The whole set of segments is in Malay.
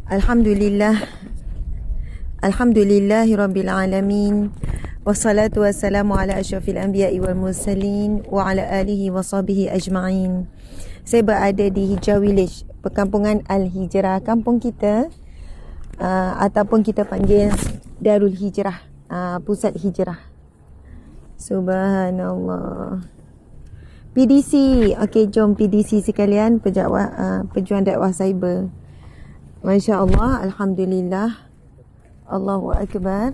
Alhamdulillah. Alhamdulillahirabbil alamin. Wassalatu wassalamu ala asyrafil anbiya'i wal mursalin wa ala alihi wa sahbihi ajma'in. Saya berada di Hijrah Village, perkampungan Al-Hijrah, kampung kita, ataupun kita panggil Darul Hijrah, pusat hijrah. Subhanallah. PDC. Okey, jom PDC sekalian, pejuang dakwah cyber. Masya Allah, Alhamdulillah. Allahu Akbar.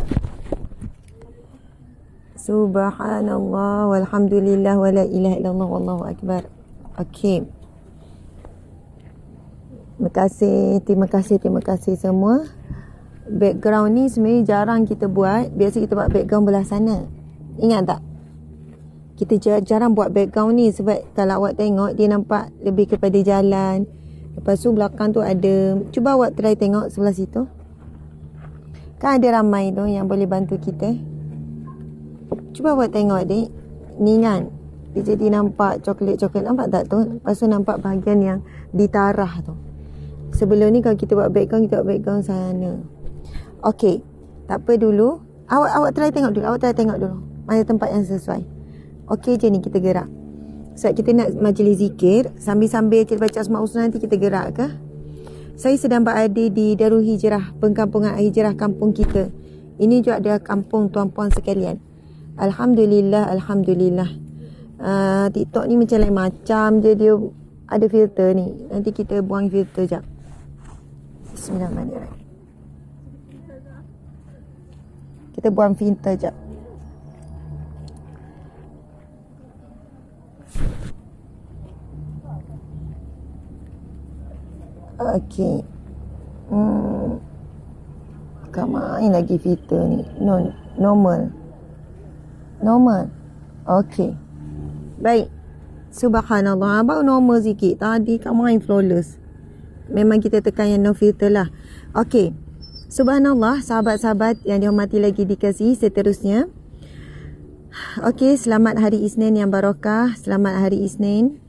Subhanallah, walhamdulillah, wa la ilaha illallah, wallahu Akbar. Okey. Terima kasih semua. Background ni sebenarnya jarang kita buat. Biasa kita buat background belah sana. Ingat tak? Kita jarang buat background ni sebab kalau awak tengok dia nampak lebih kepada jalan. Lepas tu belakang tu ada, cuba awak try tengok sebelah situ. Kan ada ramai tu yang boleh bantu kita. Cuba awak tengok adik. Ni kan, dia jadi nampak coklat-coklat. Nampak tak tu? Lepas tu nampak bahagian yang ditarah tu. Sebelum ni kalau kita buat background, kita buat background sana. Okey, tak apa dulu. Awak try tengok dulu. Mana tempat yang sesuai. Okey je ni kita gerak. Sebab kita nak majlis zikir, sambil-sambil kita baca Asmaul Husna nanti kita gerak ke? Saya sedang berada di Darul Hijrah, perkampungan Hijrah kampung kita. Ini juga adalah kampung tuan-puan sekalian. Alhamdulillah. TikTok ni macam lain macam je, dia ada filter ni. Nanti kita buang filter jap. Bismillahirrahmanirrahim. Kita buang filter jap. Okey. Kat main lagi filter ni. Normal. Okey. Baik. Subhanallah. Abang normal sikit. Tadi kat main flawless. Memang kita tekan yang no filter lah. Okey. Subhanallah. Sahabat-sahabat yang dihormati lagi dikasihi seterusnya. Okey. Selamat hari Isnin yang barakah. Selamat hari Isnin.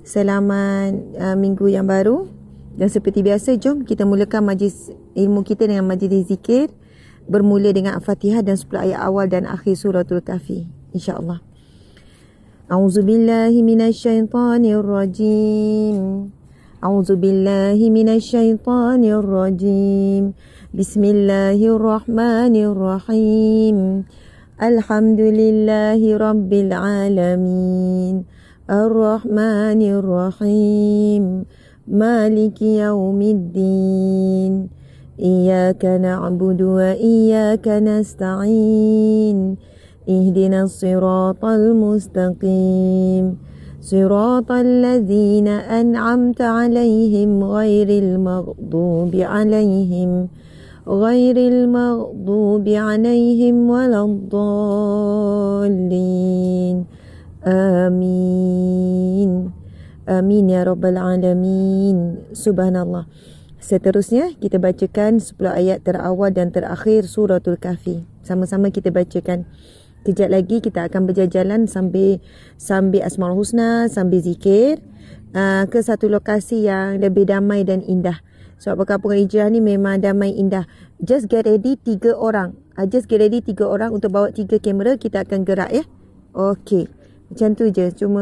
Selamat minggu yang baru. Dan seperti biasa, jom kita mulakan majlis ilmu kita dengan majlis zikir. Bermula dengan Al-Fatihah dan 10 ayat awal dan akhir suratul Kahfi. InsyaAllah. A'udzubillahi minasyaitanirrajim. A'udzubillahi minasyaitanirrajim. Bismillahirrahmanirrahim. Alhamdulillahi rabbil alamin. Ar-Rahmanirrahim. Maliki yaumiddin. Iyyaka na'budu wa iyyaka nasta'in. Ihdinas siratal mustaqim. Siratal ladzina an'amta 'alaihim ghairil maghdubi 'alaihim waladdallin. Amin. Amin ya rabbal alamin. Subhanallah. Seterusnya kita bacakan 10 ayat terawal dan terakhir suratul Kahfi. Sama-sama kita bacakan. Kejap lagi kita akan berjalan sambil Asmaul Husna, sambil zikir ke satu lokasi yang lebih damai dan indah. Sebab perkampungan Hijrah ni memang damai indah. Just get ready 3 orang. Just get ready 3 orang untuk bawa 3 kamera. Kita akan gerak ya. Okey. Macam tu je. Cuma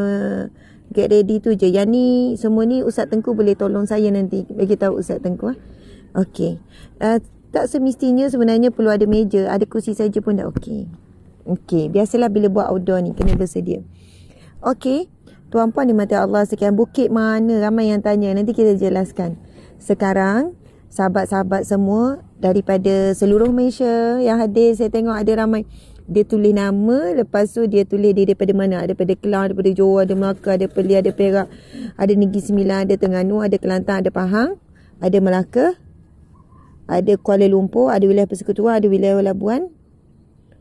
get ready tu je. Yang ni, semua ni Ustaz Tengku boleh tolong saya nanti. Bagi tahu Ustaz Tengku. Okey. Tak semestinya sebenarnya perlu ada meja. Ada kursi saja pun dah okey. Okey. Biasalah bila buat outdoor ni, kena bersedia. Okey. Tuan-puan dimati Allah sekian. Bukit mana? Ramai yang tanya. Nanti kita jelaskan. Sekarang, sahabat-sahabat semua daripada seluruh Malaysia yang hadir, saya tengok ada ramai. Dia tulis nama, lepas tu dia tulis dia daripada mana. Ada daripada Kelang, daripada Johor, ada Melaka, ada Perlis, ada Perak, ada Negeri Sembilan, ada Terengganu, ada Kelantan, ada Pahang, ada Melaka, ada Kuala Lumpur, ada wilayah Persekutuan, ada wilayah Labuan,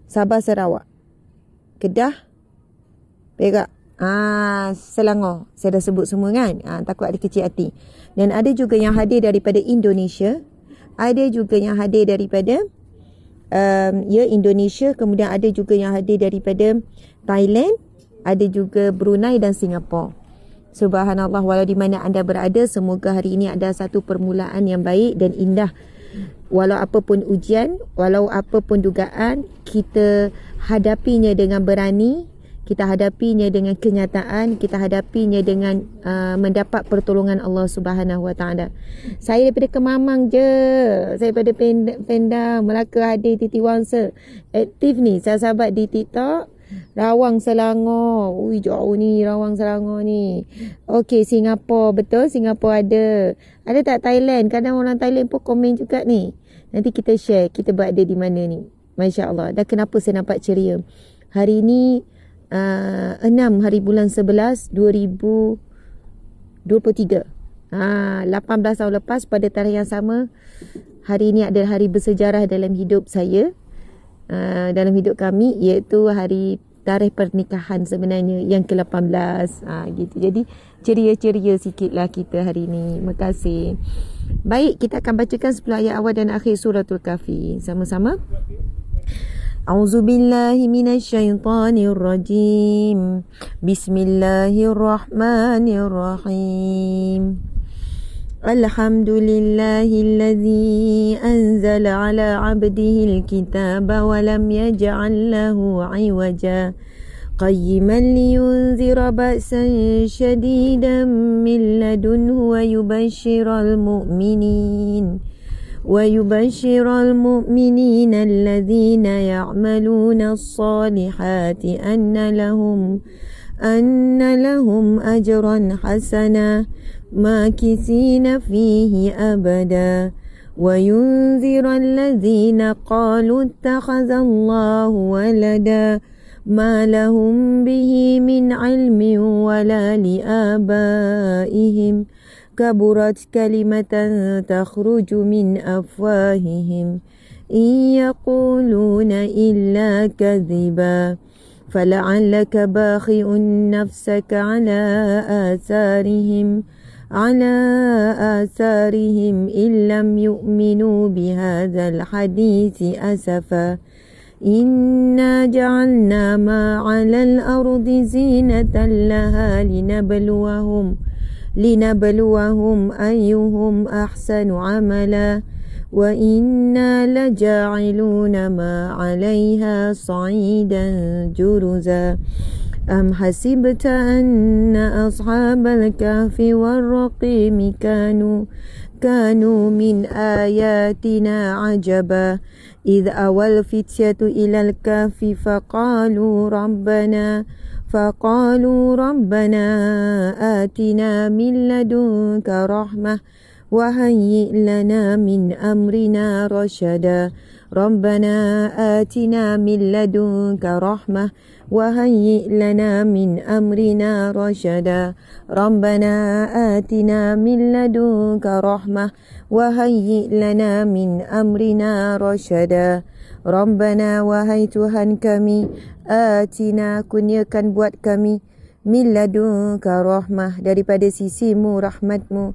Sabah, Sarawak, Kedah, Perak, Selangor. Saya dah sebut semua kan. Takut ada kecil hati. Dan ada juga yang hadir daripada Indonesia. Ada juga yang hadir daripada Indonesia. Kemudian ada juga yang hadir daripada Thailand. Ada juga Brunei dan Singapura. Subhanallah, walau di mana anda berada, semoga hari ini ada satu permulaan yang baik dan indah. Walau apapun ujian, walau apapun dugaan, kita hadapinya dengan berani, kita hadapinya dengan kenyataan, kita hadapinya dengan mendapat pertolongan Allah Subhanahu Wa Taala. Saya daripada Kemamang je, saya daripada Pendang, Melaka hadir Titi Wangsa. Aktif ni sahabat di TikTok. Rawang Selangor. Ui, jauh ni Rawang Selangor ni. Okey, Singapura. Betul, Singapura ada. Ada tak Thailand? Kadang orang Thailand pun komen juga ni. Nanti kita share kita berada di mana ni. Masya Allah. Dan kenapa saya nampak ceria? Hari ni 6 hari bulan 11 2023. 18 tahun lepas pada tarikh yang sama. Hari ini adalah hari bersejarah dalam hidup saya. Dalam hidup kami, iaitu hari tarikh pernikahan sebenarnya yang ke-18. Gitu. Jadi ceria-ceria sikitlah kita hari ini. Terima kasih. Baik, kita akan bacakan 10 ayat awal dan akhir suratul Kahfi sama-sama. A'udzubillahi minasyaitonirrajim. Bismillahirrahmanirrahim. Alhamdulillahilladzi anzala ala abdihi alkitaba wa lam yaj'al lahu 'iwaja qayyiman liyunzira ba'san shadidan min ladunhu wa yubashshiral mu'minin alladhina ya'maluna as-salihati anna lahum ajran hasana ماكثين فيه أبدا وينذر الذين قالوا اتخذ الله ولدا ما لهم به من علم ولا لآبائهم كبرت كلمة تخرج من أفواههم إن يقولون إلا كذبا فلعلك باخع نفسك على آثارهم إن لم يؤمنوا بهذا الحديث أسفا إنا جعلنا ما على الأرض زينة لها لنبلوهم أيهم أحسن عملا وإنا لجاعلون ما عليها صعيدا جرزا أم حسبت أن أصحاب الكهف والرقيم كانوا من آياتنا عجبا إذ أوى الفتية إلى الكهف فقالوا ربنا آتنا من لدنك رحمة وهيئ لنا من أمرنا رشدا ربنا آتنا من لدنك رحمة وهيئ لنا من أمرنا رشدا ربنا آتنا من لدنك رحمة وهيئ لنا من أمرنا رشدا ربنا wahai Tuhan kami, atina kurniakan buat kami min ladunka rahmah, daripada sisimu rahmatmu,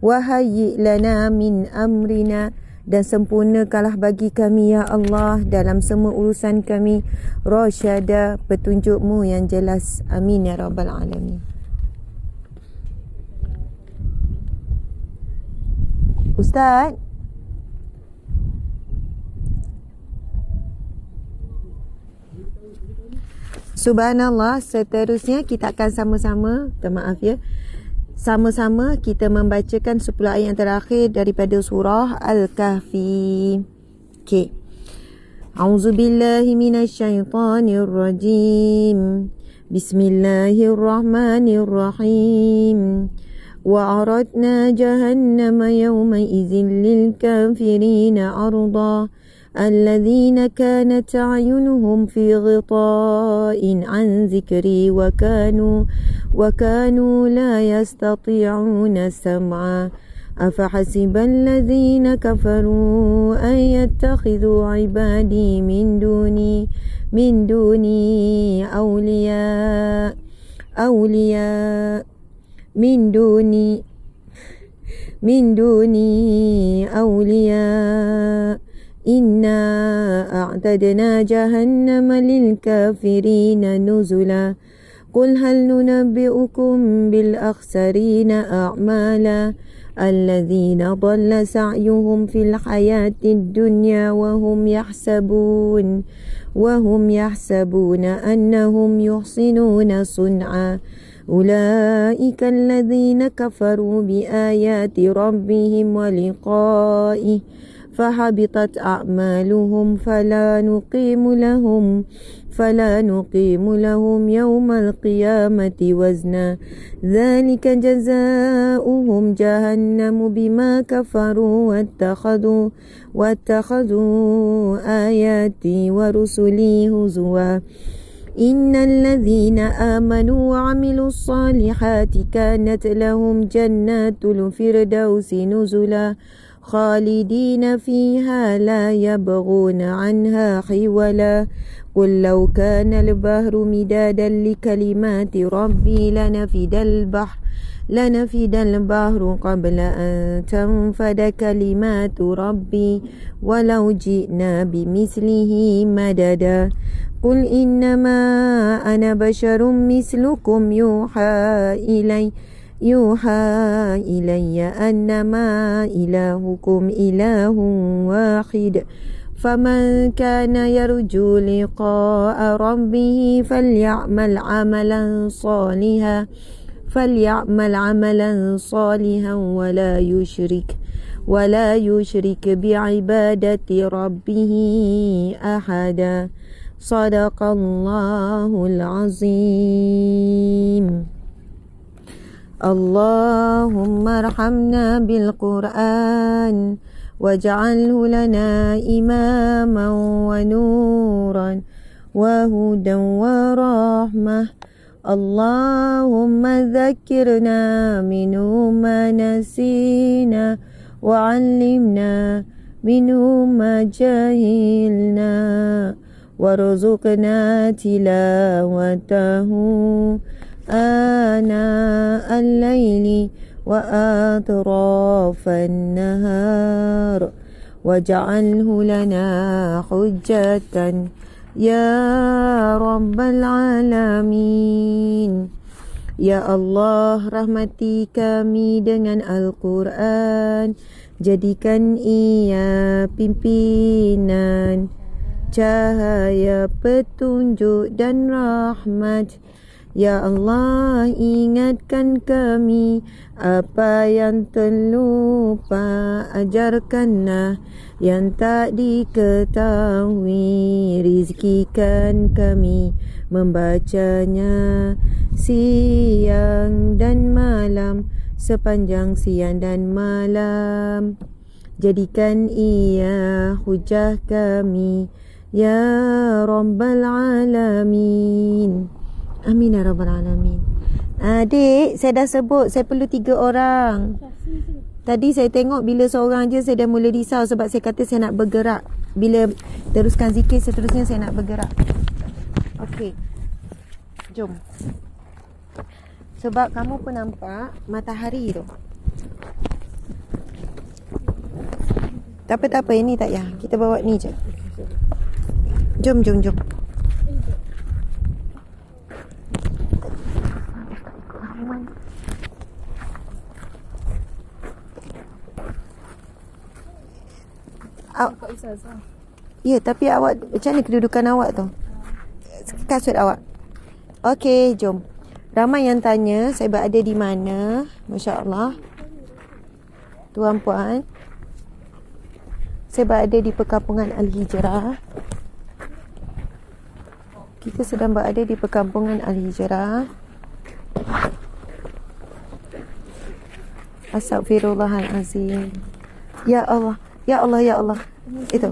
wahayyi lana min amrina, dan sempurnakanlah bagi kami ya Allah dalam semua urusan kami, rasyada, petunjukmu yang jelas. Amin ya rabbal alamin. Ustaz, subhanallah, seterusnya kita akan sama-sama, maaf ya, sama-sama kita membacakan 10 ayat yang terakhir daripada surah Al-Kahfi. Okey. A'udzubillahi minasyaitonirrajim. Bismillahirrahmanirrahim. Wa aradna jahannama yawma idzin lil kafirina 'arda الذين كانت أعينهم في غطاء عن ذكري وكانوا لا يستطيعون سمعا أفحسب الذين كفروا أن يتخذوا عبادي من دوني أولياء إنا أعتدنا جهنم للكافرين نزلا قل هل ننبئكم بالأخسرين أعمالا الذين ضل سعيهم في الحياة الدنيا وهم يحسبون أنهم يحسنون صنعا أولئك الذين كفروا بآيات ربهم ولقائه فحبطت أعمالهم فلا نقيم لهم يوم القيامة وزنا ذلك جزاؤهم جهنم بما كفروا واتخذوا آياتي ورسلي هزوا إن الذين آمنوا وعملوا الصالحات كانت لهم جنات الفردوس نزلا خالدين فيها لا يبغون عنها حولا قل لو كان البحر مدادا لكلمات ربي لنفد البحر قبل أن تنفد كلمات ربي ولو جئنا بمثله مددا قل إنما أنا بشر مثلكم يوحى إلي أنما إلهكم إله واحد فمن كان يرجو لقاء ربه فليعمل عملا صالحا ولا يشرك بعبادة ربه أحدا صدق الله العظيم اللهم ارحمنا بالقرآن واجعله لنا إماما ونورا وهدى ورحمة اللهم ذكرنا منه ما نسينا وعلمنا منه ما جهلنا وارزقنا تلاوته آناء الليل وأطراف النهار واجعله لنا حجة يا رب العالمين. Ya Allah, rahmati kami dengan Al-Quran, jadikan ia pimpinan, cahaya, petunjuk dan rahmat. Ya Allah, ingatkan kami apa yang terlupa, ajarkanlah yang tak diketahui, rizkikan kami membacanya siang dan malam, sepanjang siang dan malam. Jadikan ia hujah kami, ya Rabbal Alamin. Amin ya Rabbal Alamin. Adik, saya dah sebut saya perlu 3 orang. Tadi saya tengok bila seorang je saya dah mula risau sebab saya kata saya nak bergerak. Bila teruskan zikir seterusnya saya nak bergerak. Okey. Jom. Sebab kamu pun nampak matahari tu. Tak apa, ini tak payah. Kita bawa ni je. Jom. Ya, tapi awak macam mana kedudukan awak tu? Kasut awak. Okey, jom. Ramai yang tanya saya berada di mana. Masya-Allah. Tuan-puan, saya berada di perkampungan Al-Hijrah. Kita sedang berada di perkampungan Al-Hijrah. Astaghfirullahalazim. Ya Allah. Ya Allah. Itu.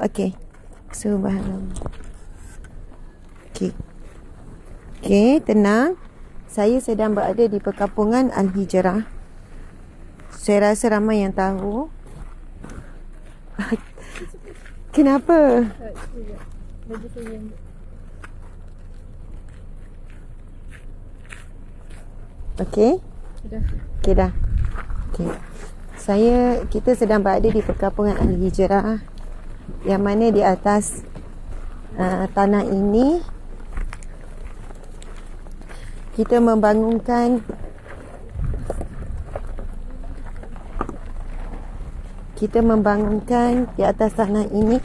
Okey. Subhanallah. Okey, tenang. Saya sedang berada di perkampungan Al-Hijrah. Saya rasa ramai yang tahu. Kenapa? Okey. Dah. Okey. Kita sedang berada di perkampungan Al-Hijrah, yang mana di atas tanah ini kita membangunkan di atas tanah ini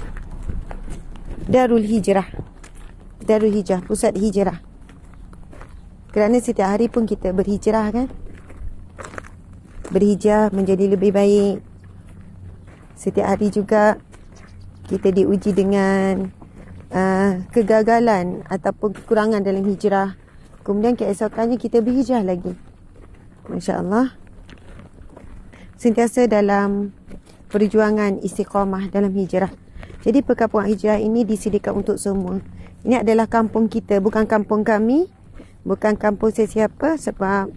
Darul Hijrah, pusat hijrah. Kerana setiap hari pun kita berhijrah kan, berhijrah menjadi lebih baik. Setiap hari juga kita diuji dengan kegagalan ataupun kekurangan dalam hijrah. Kemudian keesokannya kita berhijrah lagi. Masya Allah. Sentiasa dalam perjuangan istiqamah dalam hijrah. Jadi perkampungan hijrah ini disediakan untuk semua. Ini adalah kampung kita, bukan kampung kami, bukan kampung sesiapa, sebab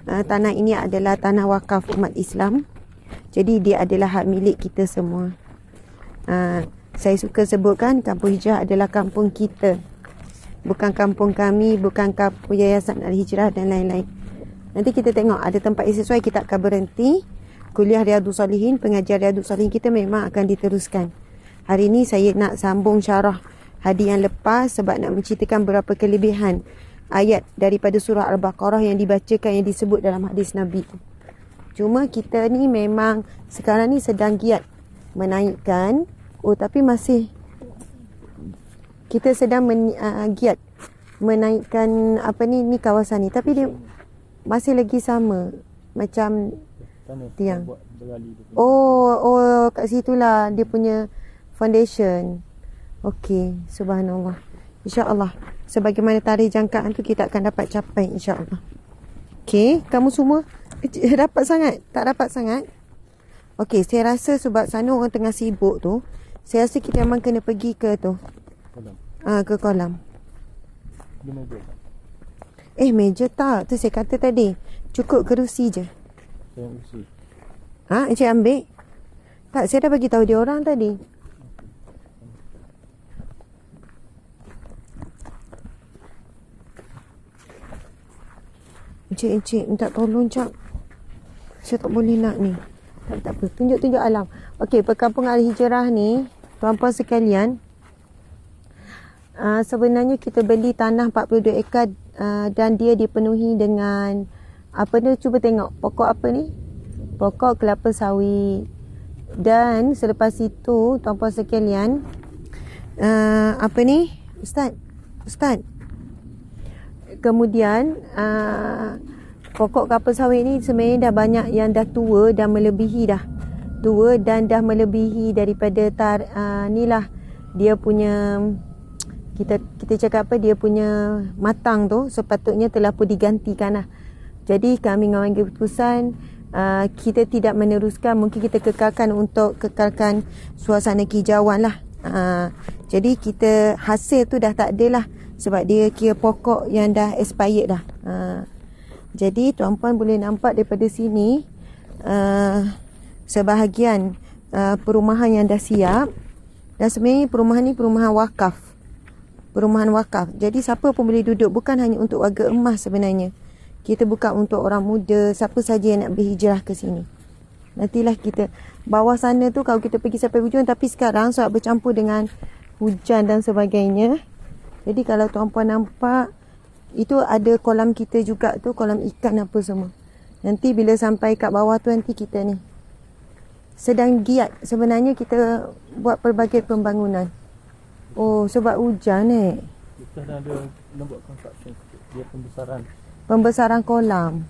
tanah ini adalah tanah wakaf umat Islam. Jadi dia adalah hak milik kita semua. Saya suka sebutkan kampung hijrah adalah kampung kita, bukan kampung kami, bukan kampung Yayasan Al-Hijrah dan lain-lain. Nanti kita tengok ada tempat yang sesuai, kita akan berhenti. Kuliah Riyadhus Salihin, pengajian Riyadhus Salihin kita memang akan diteruskan. Hari ini saya nak sambung syarah hadis yang lepas sebab nak menceritakan beberapa kelebihan ayat daripada surah Al-Baqarah yang dibacakan, yang disebut dalam hadis Nabi. Cuma kita ni memang sekarang ni sedang giat menaikkan, tapi masih kita sedang giat menaikkan ni kawasan ni, tapi dia masih lagi sama macam tiang. Kat situlah dia punya foundation. Okey, subhanallah. InsyaAllah sebagaimana tarikh jangkaan tu kita akan dapat capai, insyaAllah. Okey, kamu semua dapat sangat? Tak dapat sangat? Okey, saya rasa sebab sana orang tengah sibuk tu, saya rasa kita memang kena pergi ke tu, ke kolam. Meja tak. Tu saya kata tadi, cukup kerusi je. Encik ambil? Tak, saya dah bagi tahu dia orang tadi. Encik minta tolong cak. Saya tak boleh nak ni. Tak apa, tunjuk alam. Okey, perkampungan Al-Hijrah ni, tuan-puan sekalian, sebenarnya kita beli tanah 42 ekar dan dia dipenuhi dengan apa ni, cuba tengok pokok apa ni? Pokok kelapa sawit. Dan selepas itu tuan-puan sekalian, apa ni? Ustaz. Kemudian pokok kelapa sawit ni sebenarnya dah banyak yang dah tua dan melebihi dah. Tua dan dah melebihi daripada nilah dia punya, kita cakap apa, dia punya matang tu sepatutnya telah pun digantikan lah. Jadi kami mengambil keputusan kita tidak meneruskan, mungkin kita kekalkan untuk kekalkan suasana kehijauan lah. Jadi kita hasil tu dah tak ada lah, sebab dia kira pokok yang dah expired dah. Jadi tuan-puan boleh nampak daripada sini sebahagian perumahan yang dah siap. Dan sebenarnya perumahan ni perumahan wakaf. Jadi siapa pun boleh duduk, bukan hanya untuk warga emas sebenarnya. Kita buka untuk orang muda, siapa saja yang nak berhijrah ke sini. Nantilah kita bawah sana tu kalau kita pergi sampai hujung, tapi sekarang sebab bercampur dengan hujan dan sebagainya. Jadi kalau tuan-puan nampak, itu ada kolam kita juga tu, kolam ikan apa semua. Nanti bila sampai kat bawah tu, nanti kita ni sedang giat sebenarnya kita buat pelbagai pembangunan. Sebab hujan kita dah ada nak buat construction, dia pembesaran kolam.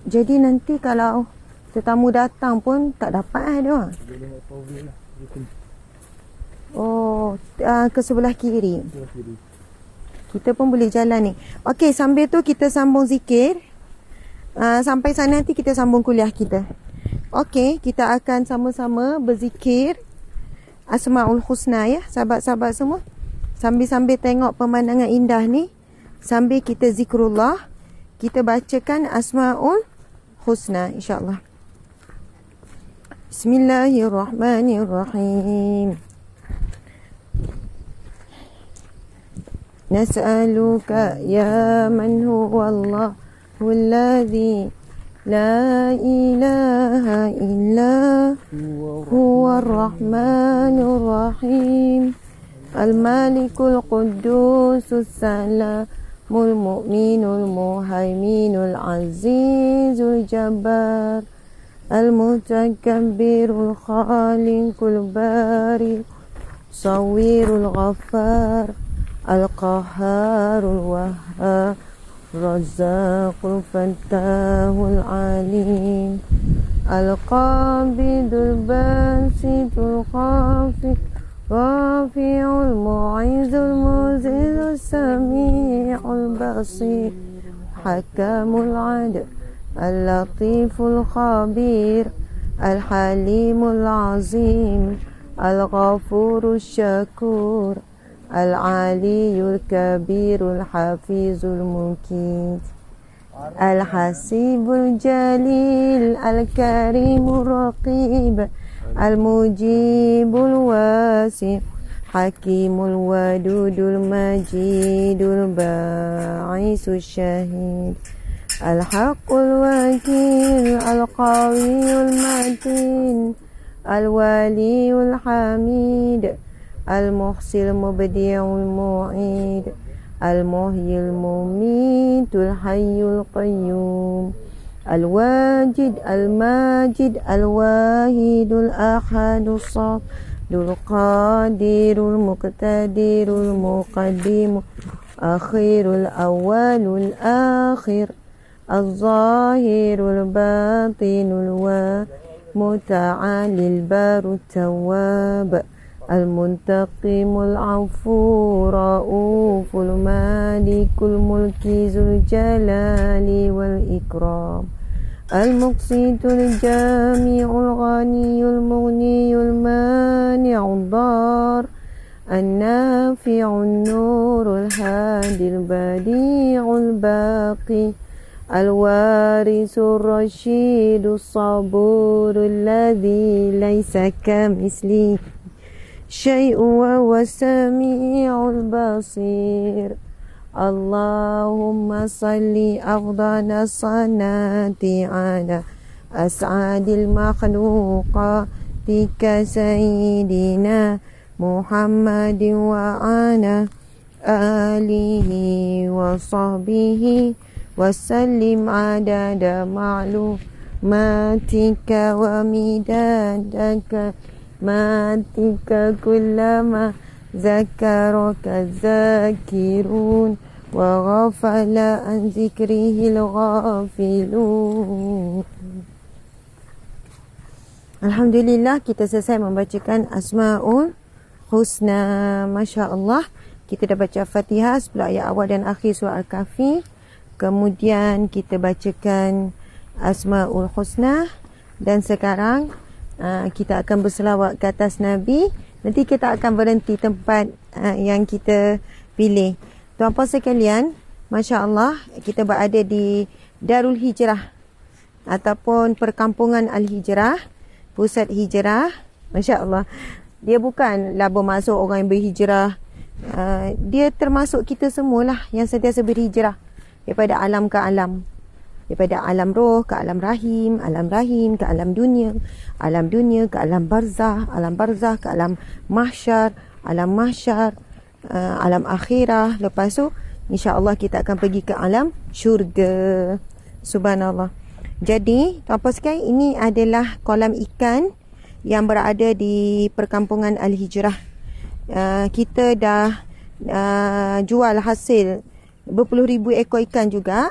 Jadi nanti kalau tetamu datang pun tak dapat dia. Ke sebelah kiri. Kita pun boleh jalan ni. Okey, sambil tu kita sambung zikir. Sampai sana nanti kita sambung kuliah kita. Okey, kita akan sama-sama berzikir Asmaul Husna ya, sahabat-sahabat semua. Sambil-sambil tengok pemandangan indah ni, sambil kita zikrullah, kita bacakan Asmaul Husna insya-Allah. Bismillahirrahmanirrahim. Nas'aluka ya man huwallahu alladhi la ilaha illa huwar rahmanur rahim al-malikul quddusus salamul المؤمن المهيمن العزيز الجبار المتكبر الخالق البارئ صوير الغفار القهار الوهاب الرزاق الفتاح العليم القابض الباسط الخافض رافع المعز المذل السميع البصير حكم العدل اللطيف الخبير الحليم العظيم الغفور الشكور العلي الكبير الحفيظ المقيت الحسيب الجليل الكريم الرقيب المجيب الواسع حكيم الودود المجيد الباعث الشهيد الحق الوكيل القوي المتين الولي الحميد المحصي المبدع المعيد المحيي المميت الحي القيوم الواجد الماجد الواحد الأحد الصمد القادر المقتدر المقدم أخير الأول الآخر الظاهر الباطن المتعالي البار التواب المنتقم العفو رؤوف المالك الملك ذو الجلال والإكرام المقسط الجامع الغني المغني المانع الضار النافع النور الهادي البديع الباقي الوارث الرشيد الصبور الذي ليس كمثله شيء وهو السميع البصير اللهم صل أفضل الصلاة على أسعد المخلوقات سيدنا محمد وعلى آله وصحبه وسلم عدد معلوماتك ومداد كلماتك كلما ذكرك الذاكرون وغفل عن ذكره الغافلون. Alhamdulillah, kita selesai membacakan Asmaul Husna. Masya Allah, kita dah baca Fatihah 10 ayat awal dan akhir surah Al-Kahfi. Kemudian kita bacakan Asmaul Husna. Dan sekarang kita akan berselawat ke atas Nabi. Nanti kita akan berhenti tempat yang kita pilih. Tuan-puan sekalian, Masya Allah, kita berada di Darul Hijrah ataupun Perkampungan Al-Hijrah, pusat hijrah. Masya Allah, dia bukanlah bermaksud orang yang berhijrah. Dia termasuk kita semualah yang sentiasa berhijrah daripada alam ke alam, daripada alam roh ke alam rahim ke alam dunia ke alam barzah ke alam mahsyar, alam akhirah. Lepas tu insya-Allah kita akan pergi ke alam syurga. Subhanallah. Jadi, tuan-puan sekalian, ini adalah kolam ikan yang berada di Perkampungan Al-Hijrah. Kita dah jual hasil berpuluh ribu ekor ikan juga.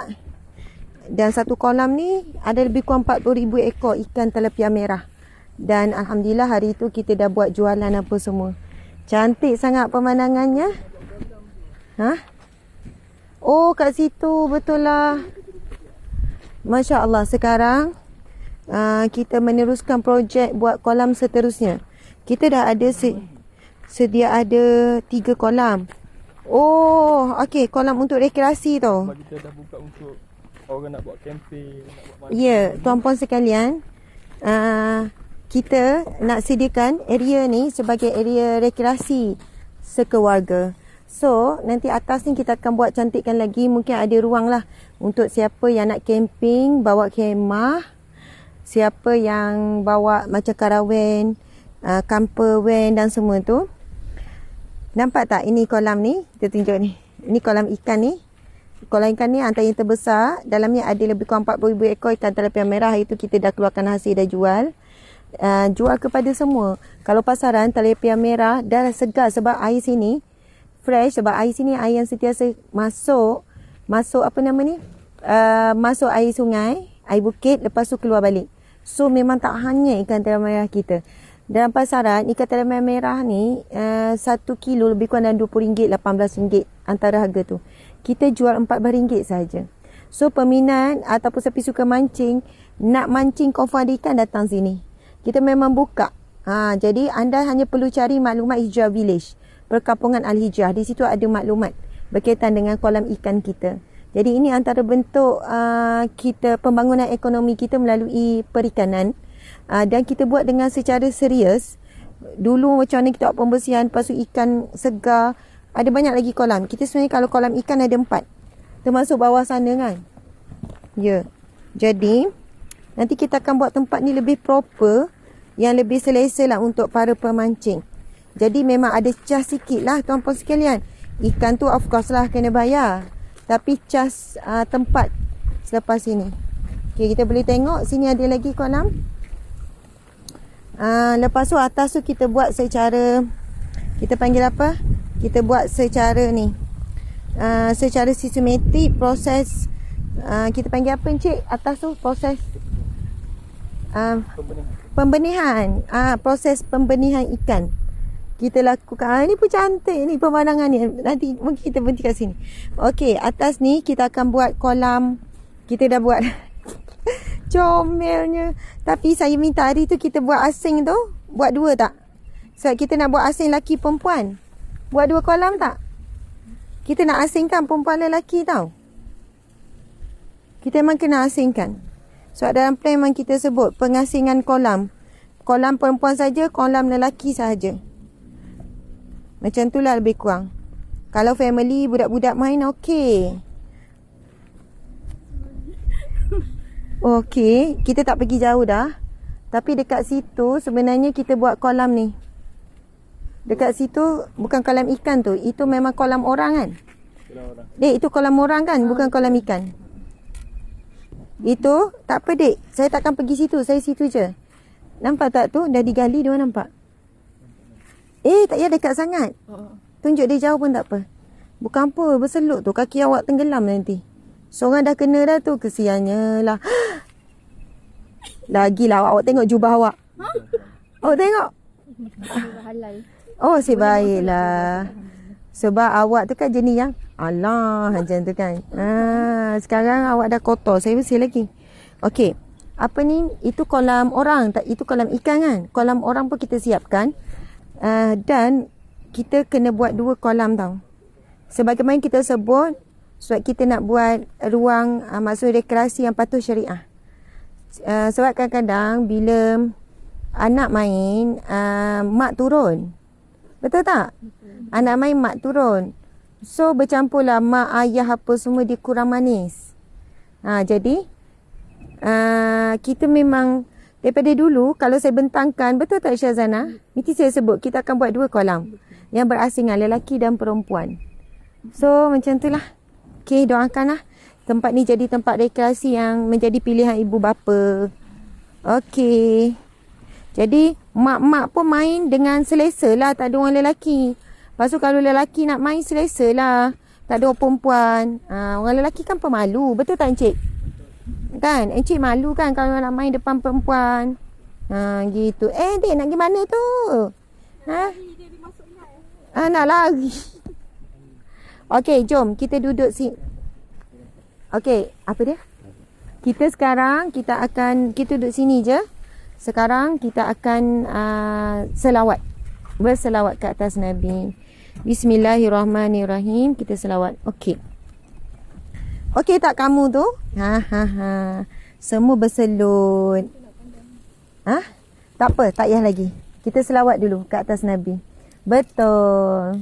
Dan satu kolam ni ada lebih kurang 40,000 ekor ikan tilapia merah. Dan Alhamdulillah hari itu kita dah buat jualan apa semua. Cantik sangat pemandangannya. Oh, kat situ, betul lah. Masya Allah, sekarang kita meneruskan projek buat kolam seterusnya. Kita dah ada sedia ada 3 kolam. Oh, okey, kolam untuk rekreasi tu. Kita dah buka untuk orang nak buat camping, nak buat mancing. Ya, tuan-puan sekalian, kita nak sediakan area ni sebagai area rekreasi sekeluarga. So, nanti atas ni kita akan buat cantikkan lagi. Mungkin ada ruang lah untuk siapa yang nak camping, bawa khemah. Siapa yang bawa macam karavan, camper van dan semua tu. Nampak tak ini kolam ni? Kita tunjuk ni. Ini kolam ikan ni. Kolam ikan ni antara yang terbesar. Dalamnya ada lebih kurang 40,000 ekor ikan tilapia merah. Itu kita dah keluarkan hasil dah jual. Jual kepada semua. Kalau pasaran tilapia merah dah segar sebab air sini fresh, sebab air sini air yang sentiasa masuk apa nama ni? Masuk air sungai, air bukit, lepas tu keluar balik. So memang tak hanya ikan tilapia merah kita. Dalam pasaran ikan tilapia merah ni 1 kilo lebih kurang dalam RM20, RM18 antara harga tu. Kita jual RM14 saja. So peminat ataupun siapa suka mancing, nak mancing confirm ada ikan, datang sini. Kita memang buka. Jadi anda hanya perlu cari maklumat Hijrah Village, Perkampungan Al-Hijrah. Di situ ada maklumat berkaitan dengan kolam ikan kita. Jadi ini antara bentuk kita pembangunan ekonomi kita melalui perikanan. Dan kita buat dengan secara serius. Dulu macam mana kita buat pembersihan, lepas tu ikan segar. Ada banyak lagi kolam. Kita sebenarnya kalau kolam ikan ada 4. Termasuk bawah sana kan. Ya. Jadi nanti kita akan buat tempat ni lebih proper, yang lebih selesa lah untuk para pemancing. Jadi memang ada cas sikit lah tuan-puan sekalian. Ikan tu of course lah kena bayar. Tapi cas tempat selepas ini. Okay, kita boleh tengok sini ada lagi kolam. Lepas tu atas tu kita buat secara, kita panggil apa? Kita buat secara ni. Secara sistematik proses. Kita panggil apa Encik? Atas tu proses pembenihan. Proses pembenihan ikan kita lakukan. Ni pun cantik ni pemandangan ni. Nanti mungkin kita berhenti kat sini. Okey, atas ni kita akan buat kolam. Kita dah buat comelnya. Tapi saya minta hari tu kita buat asing tu, buat 2 tak? Sebab kita nak buat asing lelaki perempuan. Buat 2 kolam tak? Kita nak asingkan perempuan lelaki tau. Kita memang kena asingkan. Sebab dalam plan memang kita sebut pengasingan kolam. Kolam perempuan saja, kolam lelaki sahaja. Macam tu lah lebih kurang. Kalau family, budak-budak main, okey. Okey, kita tak pergi jauh dah. Tapi dekat situ sebenarnya kita buat kolam ni. Dekat situ bukan kolam ikan tu. Itu memang kolam orang kan? Itu kolam orang kan? Bukan kolam ikan. Itu tak apa dek. Saya takkan pergi situ. Saya situ je. Nampak tak tu? Dah digali, dia nampak. Tak payah dekat sangat. Tunjuk dia jauh pun tak apa. Bukan apa, berseluk tu. Kaki awak tenggelam nanti. Seorang dah kena dah tu. Kesiannya lah. Lagilah awak tengok jubah awak. Awak tengok. Oh, sebaiklah. Sebab awak tu kan jenis yang alah macam tu kan. Sekarang awak dah kotor. Saya bersih lagi. Okey. Apa ni? Itu kolam orang. Itu kolam ikan kan. Kolam orang pun kita siapkan. Dan kita kena buat 2 kolam tau. Sebagaimana kita sebut, sebab kita nak buat ruang maksud rekreasi yang patuh syariah. Sebab kadang-kadang bila anak main, mak turun. Betul tak? Anak main, mak turun. So bercampurlah mak, ayah apa semua, dia kurang manis. Jadi kita memang daripada dulu, kalau saya bentangkan, betul tak Syazana? Nanti saya sebut, kita akan buat 2 kolam yang berasingan lelaki dan perempuan. So macam itulah. Okay, doakanlah tempat ni jadi tempat rekreasi yang menjadi pilihan ibu bapa. Okay. Jadi mak-mak pun main dengan selesa lah, tak ada orang lelaki. Lepas tu kalau lelaki nak main, selesa lah, tak ada orang perempuan. Orang lelaki kan pemalu, betul tak Encik? Kan? Encik malu kan kalau nak main depan perempuan. Gitu. Dek nak pergi mana tu? Nak lari. Okey, jom kita duduk sini. Okey, apa dia? Kita sekarang kita duduk sini je. Sekarang kita akan selawat. Berselawat ke atas Nabi. Bismillahirrahmanirrahim. Kita selawat. Okey. Okey tak kamu tu? Semua berselut. Tak apa, tak payah lagi. Kita selawat dulu ke atas Nabi. Betul.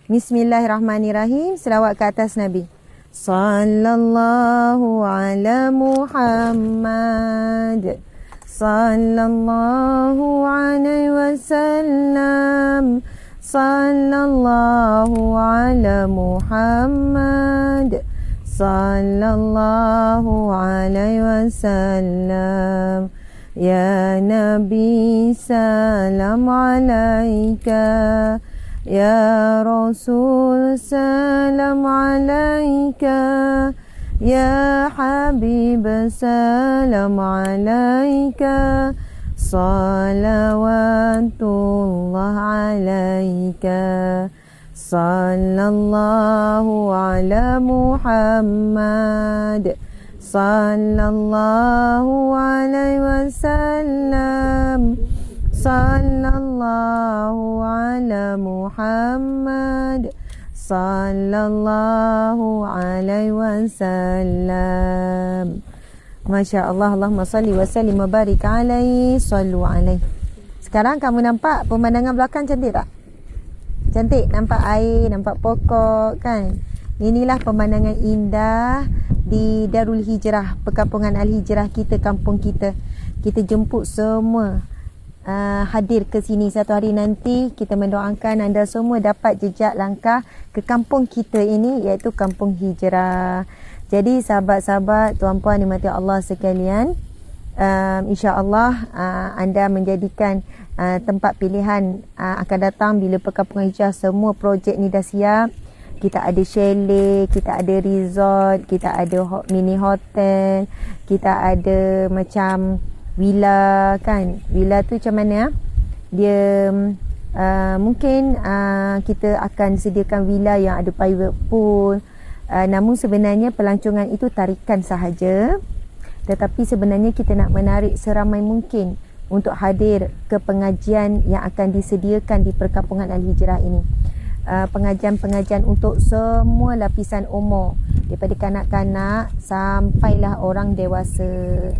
Bismillahirrahmanirrahim. Selawat ke atas Nabi. Sallallahu ala Muhammad. Sallallahu alaihi wasallam. Sallallahu ala Muhammad. sallallahu alaihi wasallam. Ya Nabi salam alaika, ya Rasul salam alaika, ya Habib salam alaika, salawatullah alaika, sallallahu ala Muhammad, sallallahu alaihi wasallam, sallallahu ala Muhammad, sallallahu alaihi wasallam. Masya Allah, Allahumma salli wa sallim wa barik alaihi, sallu alaihi. Sekarang kamu nampak pemandangan belakang cantik tak? Cantik, nampak air, nampak pokok kan? Inilah pemandangan indah di Darul Hijrah, perkampungan Al-Hijrah kita, kampung kita. Kita jemput semua hadir ke sini satu hari nanti. Kita mendoakan anda semua dapat jejak langkah ke kampung kita ini, iaitu Kampung Hijrah. Jadi sahabat-sahabat, tuan-puan dimati Allah sekalian, insya-Allah anda menjadikan tempat pilihan akan datang bila perkampungan Hijrah. Semua projek ni dah siap. Kita ada chalet, kita ada resort, kita ada mini hotel, kita ada macam villa kan. Villa tu macam mana? Dia mungkin kita akan sediakan villa yang ada private pool. Namun sebenarnya pelancongan itu tarikan sahaja. Tetapi sebenarnya kita nak menarik seramai mungkin untuk hadir ke pengajian yang akan disediakan di perkampungan Al-Hijrah ini. Pengajian-pengajian untuk semua lapisan umur, daripada kanak-kanak sampailah orang dewasa,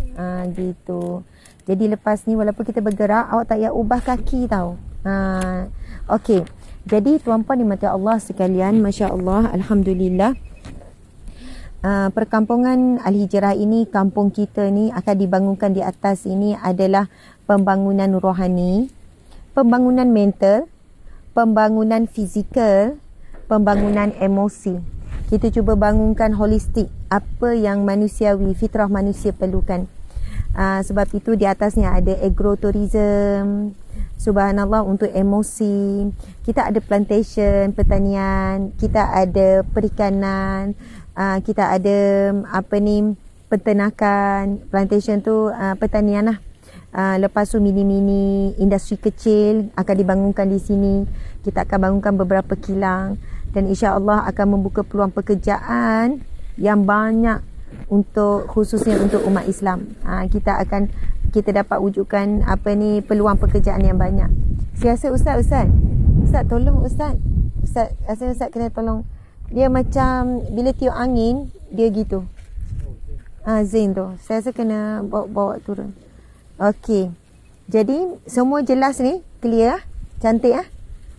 gitu. Jadi lepas ni walaupun kita bergerak, awak tak payah ubah kaki tau. Okey. Jadi tuan-puan dimati Allah sekalian, masya-Allah, alhamdulillah. Perkampungan Al-Hijrah ini, kampung kita ni akan dibangunkan di atas ini adalah pembangunan rohani, pembangunan mental, pembangunan fizikal, pembangunan emosi. Kita cuba bangunkan holistik, apa yang manusiawi, fitrah manusia perlukan. Sebab itu di atasnya ada agrotourism, subhanallah, untuk emosi. Kita ada plantation, pertanian, kita ada perikanan, kita ada peternakan. Plantation tu pertanian lah. Lepas tu mini-mini industri kecil akan dibangunkan di sini. Kita akan bangunkan beberapa kilang dan insya-Allah akan membuka peluang pekerjaan yang banyak untuk, khususnya untuk umat Islam. Kita dapat wujudkan peluang pekerjaan yang banyak. Saya rasa Ustaz tolong Ustaz rasa Ustaz kena tolong. Dia macam bila tiup angin dia gitu. Zain tu. Saya rasa kena bawa turun. Okey. Jadi semua jelas ni, clear lah, cantik lah.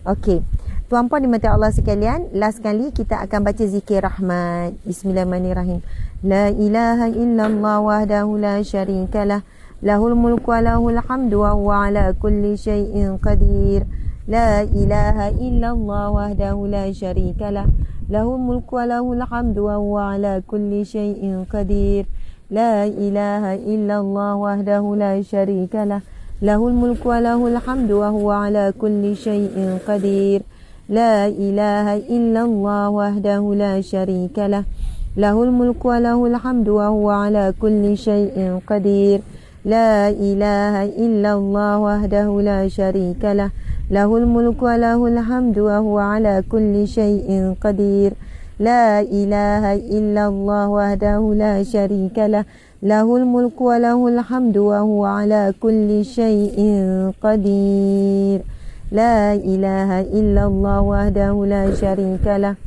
Okey. Tuan-puan dimati Allah sekalian, last kali kita akan baca zikir rahmat. Bismillahirrahmanirrahim. La ilaha illallah wahdahu la syarikalah, lahul mulku wa lahul hamdu wa huwa ala kulli syai'in qadir. La ilaha illallah wahdahu la syarikalah, lahul mulku wa lahul hamdu wa huwa ala kulli syai'in qadir. La ilaha illallah wahdahu la syarikalah, lahul mulku wa lahul hamdu wa huwa ala kulli syai'in qadir. La ilaha illallah wahdahu la syarikalah, lahul mulku wa lahul hamdu wa huwa ala kulli syai'in qadir. La ilaha illallah wahdahu la syarikalah, lahul mulku wa lahul hamdu wa huwa ala kulli syai'in qadir. La ilaha illallah wahdahu la syarikalah, lahul mulku wa lahul hamdu wa huwa ala kulli syai'in qadir. La ilaha illallah wahdahu la syarikalah,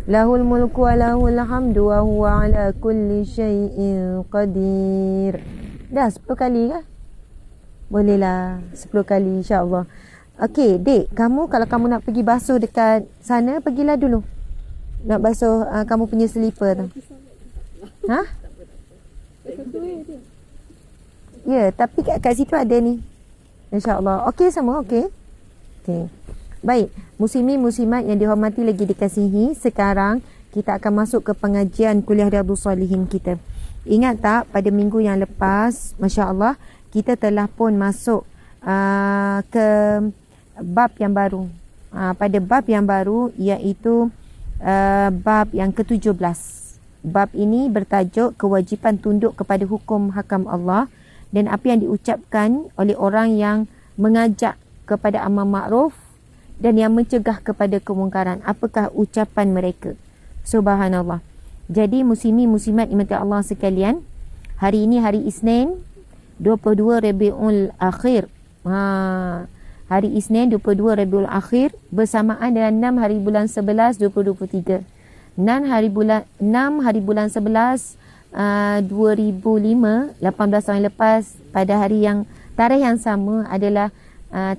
lahul mulku wa lahul hamdu wa huwa ala kulli syai'in qadir. Dah 10 kali kah? Bolehlah 10 kali insya-Allah. Okey, Dek, kamu kalau kamu nak pergi basuh dekat sana, pergilah dulu. Nak basuh kamu punya slipper tu. Ha? Ya, tapi kat situ ada ni. InsyaAllah. Okey sama, okey. Okey. Baik, muslimin muslimat yang dihormati lagi dikasihi, sekarang kita akan masuk ke pengajian kuliah Riyadhus Shalihin kita. Ingat tak pada minggu yang lepas, Masya Allah, kita telah pun masuk ke bab yang baru. Pada bab yang baru iaitu bab yang ke-17. Bab ini bertajuk kewajipan tunduk kepada hukum hakam Allah dan apa yang diucapkan oleh orang yang mengajak kepada amar ma'ruf dan yang mencegah kepada kemungkaran. Apakah ucapan mereka? Subhanallah. Jadi muslimin-muslimat dimati Allah sekalian, hari ini hari Isnin 22 Rabiul Akhir. Hari Isnin 22 Rabiul Akhir bersamaan dengan 6 hari bulan 11 2023. 6 hari bulan 11 2005, 18 tahun lepas, pada hari yang tarikh yang sama adalah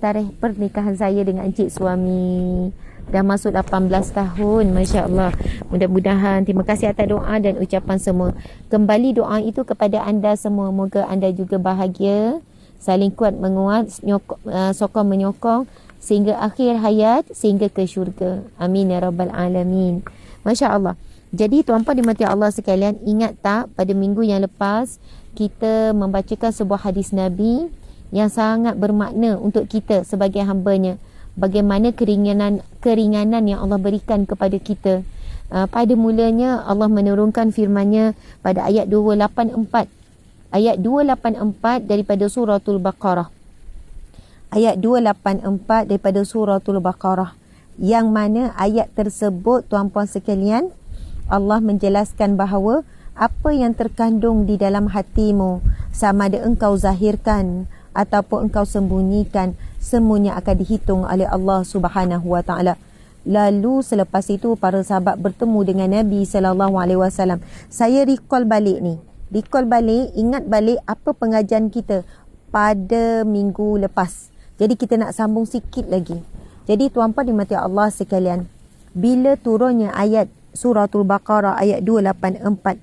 tarikh pernikahan saya dengan encik suami. Dah masuk 18 tahun, Masya Allah. Mudah-mudahan, terima kasih atas doa dan ucapan semua. Kembali doa itu kepada anda semua. Moga anda juga bahagia, saling kuat menguat, sokong menyokong sehingga akhir hayat, sehingga ke syurga. Amin ya Rabbal Alamin. Masya Allah. Jadi tuan-puan dimati Allah sekalian, ingat tak pada minggu yang lepas kita membacakan sebuah hadis Nabi yang sangat bermakna untuk kita sebagai hamba-Nya. Bagaimana keringanan yang Allah berikan kepada kita. Pada mulanya Allah menurunkan firman-Nya pada ayat 284. Ayat 284 daripada suratul Baqarah. Ayat 284 daripada suratul Baqarah. Yang mana ayat tersebut, tuan-puan sekalian, Allah menjelaskan bahawa apa yang terkandung di dalam hatimu, sama ada engkau zahirkan ataupun engkau sembunyikan, semuanya akan dihitung oleh Allah Subhanahu Wa Taala. Lalu selepas itu para sahabat bertemu dengan Nabi sallallahu alaihi wasallam. Saya recall balik, ingat balik apa pengajian kita pada minggu lepas. Jadi kita nak sambung sikit lagi. Jadi tuan-puan dimati Allah sekalian, bila turunnya ayat suratul Baqarah ayat 284,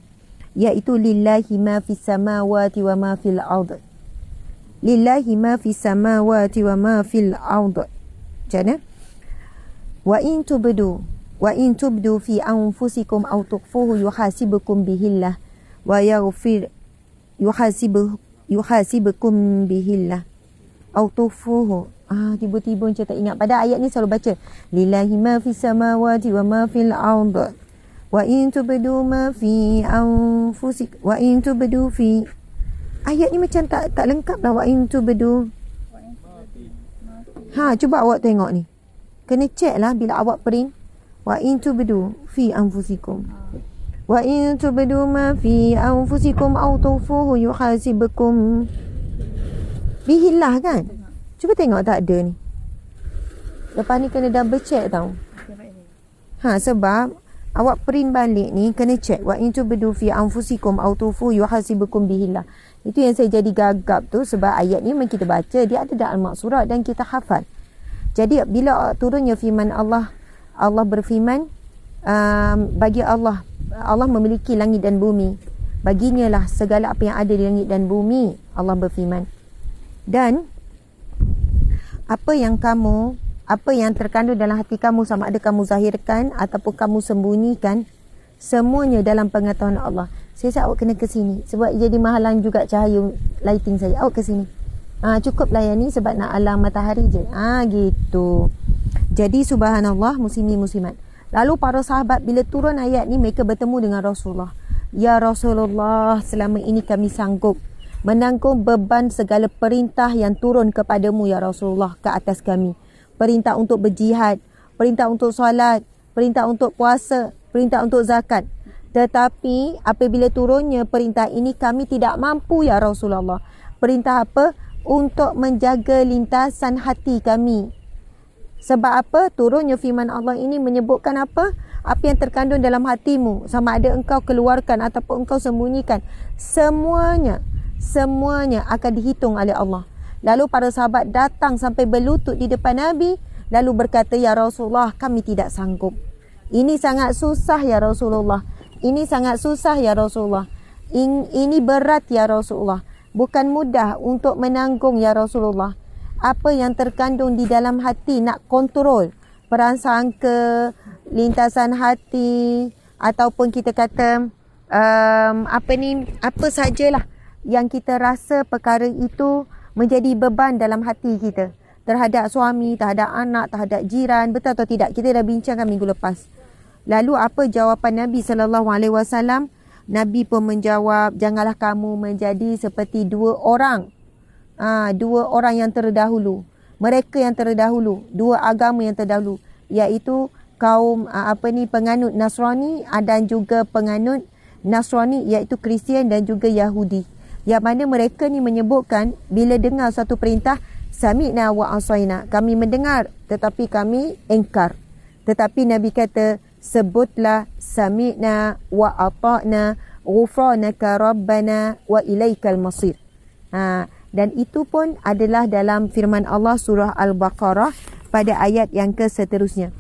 iaitu lillahi ma fis samawati wa ma fil ardh. Lillahi ma fis samawati wa ma fil ardh. Macam wa in tubdu fi anfusikum aw tukhfuhu yuhasibukum bihillah wa yaghfir yuhasibukum bihillah aw tukhfuhu. Tiba-tiba macam tak ingat. Pada ayat ni selalu baca lillahi ma fis samawati wa ma fil ardh wa in tubdu ma fi anfusikum wa in tubdu fi. Ayat ni macam tak lengkap lah. Wa in tubdu. Cuba awak tengok ni. Kena check lah bila awak print. Wa in tubdu fi anfusikum. Wa in tubdu ma fi anfusikum aw tukhfuhu yuhasibukum bihillah kan? Cuba tengok tak ada ni. Lepas ni kena double check tau. Sebab awak print balik ni kena check. Wa in tubdu fi anfusikum aw tukhfuhu yuhasibukum bihillah. Itu yang saya jadi gagap tu, sebab ayat ni memang kita baca, dia ada dalam al-Maqsurah dan kita hafal. Jadi bila turunnya firman Allah, Allah berfirman, bagi Allah memiliki langit dan bumi. Baginya lah segala apa yang ada di langit dan bumi, Allah berfirman. Dan apa yang terkandung dalam hati kamu, sama ada kamu zahirkan ataupun kamu sembunyikan, semuanya dalam pengetahuan Allah. Saya awak kena ke sini sebab jadi mahalang juga cahaya lighting saya. Awak ke sini. Cukup layan ni sebab nak alam matahari je. Gitu. Jadi subhanallah, muslimin muslimat. Lalu para sahabat bila turun ayat ni, mereka bertemu dengan Rasulullah. Ya Rasulullah, selama ini kami sanggup menanggung beban segala perintah yang turun kepadamu ya Rasulullah ke atas kami. Perintah untuk berjihad, perintah untuk solat, perintah untuk puasa, perintah untuk zakat. Tetapi apabila turunnya perintah ini, kami tidak mampu ya Rasulullah. Perintah apa? Untuk menjaga lintasan hati kami. Sebab apa? Turunnya firman Allah ini menyebutkan apa? Apa yang terkandung dalam hatimu, sama ada engkau keluarkan ataupun engkau sembunyikan, semuanya akan dihitung oleh Allah. Lalu para sahabat datang sampai berlutut di depan Nabi, lalu berkata, ya Rasulullah, kami tidak sanggup. Ini sangat susah ya Rasulullah. Ini sangat susah ya Rasulullah. Ini berat ya Rasulullah. Bukan mudah untuk menanggung ya Rasulullah. Apa yang terkandung di dalam hati, nak kontrol perasaan ke lintasan hati, ataupun kita kata apa sajalah yang kita rasa perkara itu menjadi beban dalam hati kita terhadap suami, terhadap anak, terhadap jiran, betul atau tidak? Kita dah bincangkan minggu lepas. Lalu apa jawapan Nabi SAW? Nabi pun menjawab, janganlah kamu menjadi seperti dua orang yang terdahulu. Mereka yang terdahulu, dua agama yang terdahulu, iaitu kaum penganut Nasrani dan juga penganut Nasrani iaitu Kristian dan juga Yahudi. Yang mana mereka ni menyebutkan bila dengar satu perintah, sami'na wa asaina, kami mendengar tetapi kami engkar. Tetapi Nabi kata, sebutlah sami'na wa ata'na ghufranaka rabbana wa ilaikal masir. Dan itu pun adalah dalam firman Allah surah Al-Baqarah pada ayat yang seterusnya.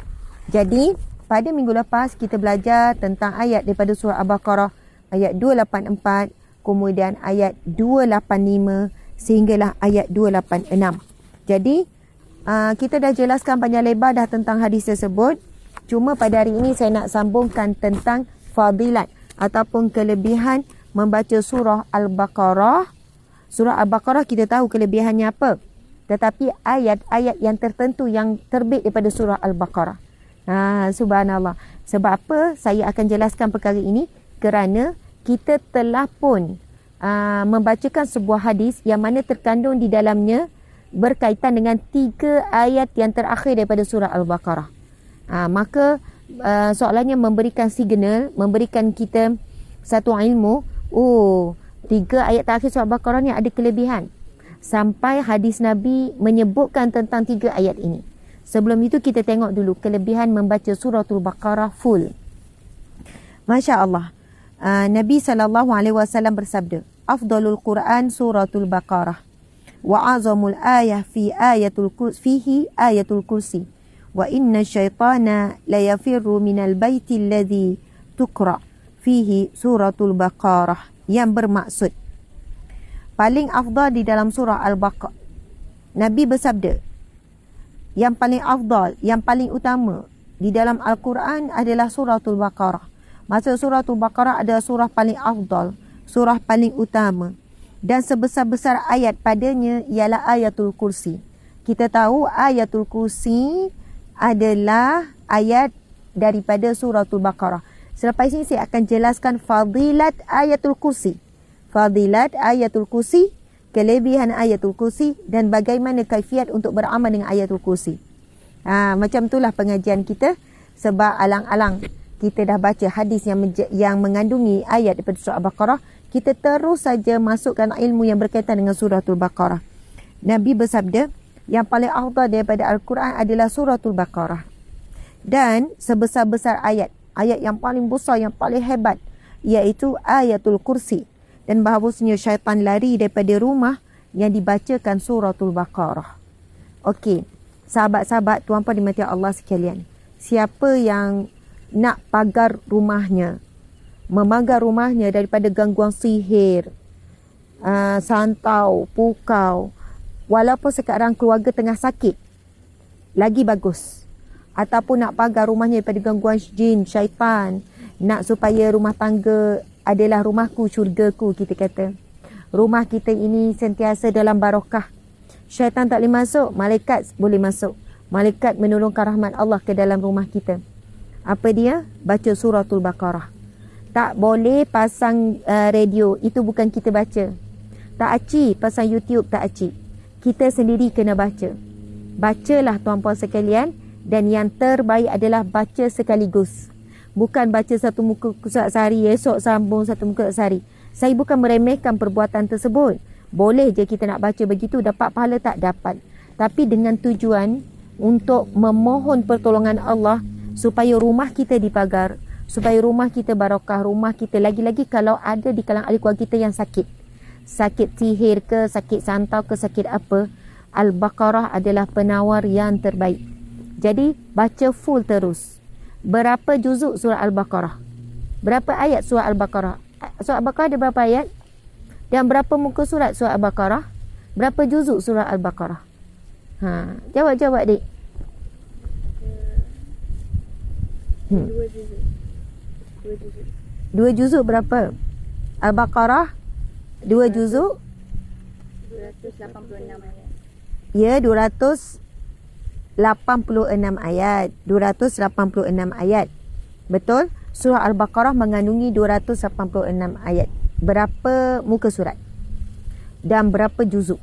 Jadi pada minggu lepas kita belajar tentang ayat daripada surah Al-Baqarah ayat 284, kemudian ayat 285 sehinggalah ayat 286. Jadi kita dah jelaskan panjang lebar dah tentang hadis tersebut. Cuma pada hari ini saya nak sambungkan tentang fadilat ataupun kelebihan membaca surah Al-Baqarah. Surah Al-Baqarah kita tahu kelebihannya apa. Tetapi ayat-ayat yang tertentu yang terbit daripada surah Al-Baqarah. Subhanallah. Sebab apa saya akan jelaskan perkara ini? Kerana kita telah pun membacakan sebuah hadis yang mana terkandung di dalamnya berkaitan dengan 3 ayat yang terakhir daripada surah Al-Baqarah. Maka soalannya memberikan signal, memberikan kita satu ilmu. 3 ayat terakhir surah Al-Baqarah ni ada kelebihan. Sampai hadis Nabi menyebutkan tentang 3 ayat ini. Sebelum itu kita tengok dulu kelebihan membaca suratul Baqarah full. Masya Allah. Nabi SAW bersabda, afdalul Quran suratul Baqarah wa azamul ayah fihi ayatul kursi wa inna syaitana la yafirru minal baiti alladhi tukra fihi suratul Baqarah, yang bermaksud paling afdal di dalam surah Al-Baqarah. Nabi bersabda, yang paling afdal, yang paling utama di dalam Al-Quran adalah suratul Baqarah. Maksud suratul Baqarah adalah surah paling afdal, surah paling utama. Dan sebesar-besar ayat padanya ialah ayatul kursi. Kita tahu ayatul kursi adalah ayat daripada suratul Baqarah. Selepas ini saya akan jelaskan fadilat ayatul kursi. Fadilat ayatul kursi, kelebihan ayatul kursi dan bagaimana kaifiat untuk beramal dengan ayatul kursi. Macam itulah pengajian kita. Sebab alang-alang kita dah baca hadis yang mengandungi ayat daripada surah Al-Baqarah, kita terus saja masukkan ilmu yang berkaitan dengan suratul Baqarah. Nabi bersabda, yang paling afdal daripada Al-Quran adalah suratul Baqarah. Dan sebesar-besar ayat yang paling besar, yang paling hebat, iaitu ayatul kursi. Dan bahawasanya syaitan lari daripada rumah yang dibacakan suratul Baqarah. Okey, sahabat-sahabat, tuan-puan dimati Allah sekalian. Siapa yang nak pagar rumahnya, memagar rumahnya daripada gangguan sihir, santau, pukau, walaupun sekarang keluarga tengah sakit, lagi bagus. Ataupun nak pagar rumahnya daripada gangguan jin, syaitan, nak supaya rumah tangga adalah rumahku, syurgaku, kita kata. Rumah kita ini sentiasa dalam barakah. Syaitan tak boleh masuk, malaikat boleh masuk. Malaikat menurunkan rahmat Allah ke dalam rumah kita. Apa dia? Baca suratul Baqarah. Tak boleh pasang radio, itu bukan kita baca. Tak aci pasang YouTube, tak aci. Kita sendiri kena baca. Bacalah tuan-puan sekalian, dan yang terbaik adalah baca sekaligus. Bukan baca satu muka surat sehari, esok sambung satu muka sehari. Saya bukan meremehkan perbuatan tersebut. Boleh je kita nak baca begitu, dapat pahala tak? Dapat. Tapi dengan tujuan untuk memohon pertolongan Allah supaya rumah kita dipagar, supaya rumah kita barakah, rumah kita lagi-lagi kalau ada di kalangan ahli keluarga kita yang sakit. Sakit sihir ke, sakit santau ke, sakit apa, Al-Baqarah adalah penawar yang terbaik. Jadi baca full terus. Berapa juzuk surah Al-Baqarah? Berapa ayat surah Al-Baqarah? Surah Al-Baqarah ada berapa ayat? Dan berapa muka surat surah Al-Baqarah? Berapa juzuk surah Al-Baqarah? Jawab dik. 2 juzuk. 2 juzuk berapa? Al-Baqarah 2 juzuk 286 ayat. Ya, 286 ayat. 286 ayat. Betul? Surah Al-Baqarah mengandungi 286 ayat. Berapa muka surat? Dan berapa juzuk?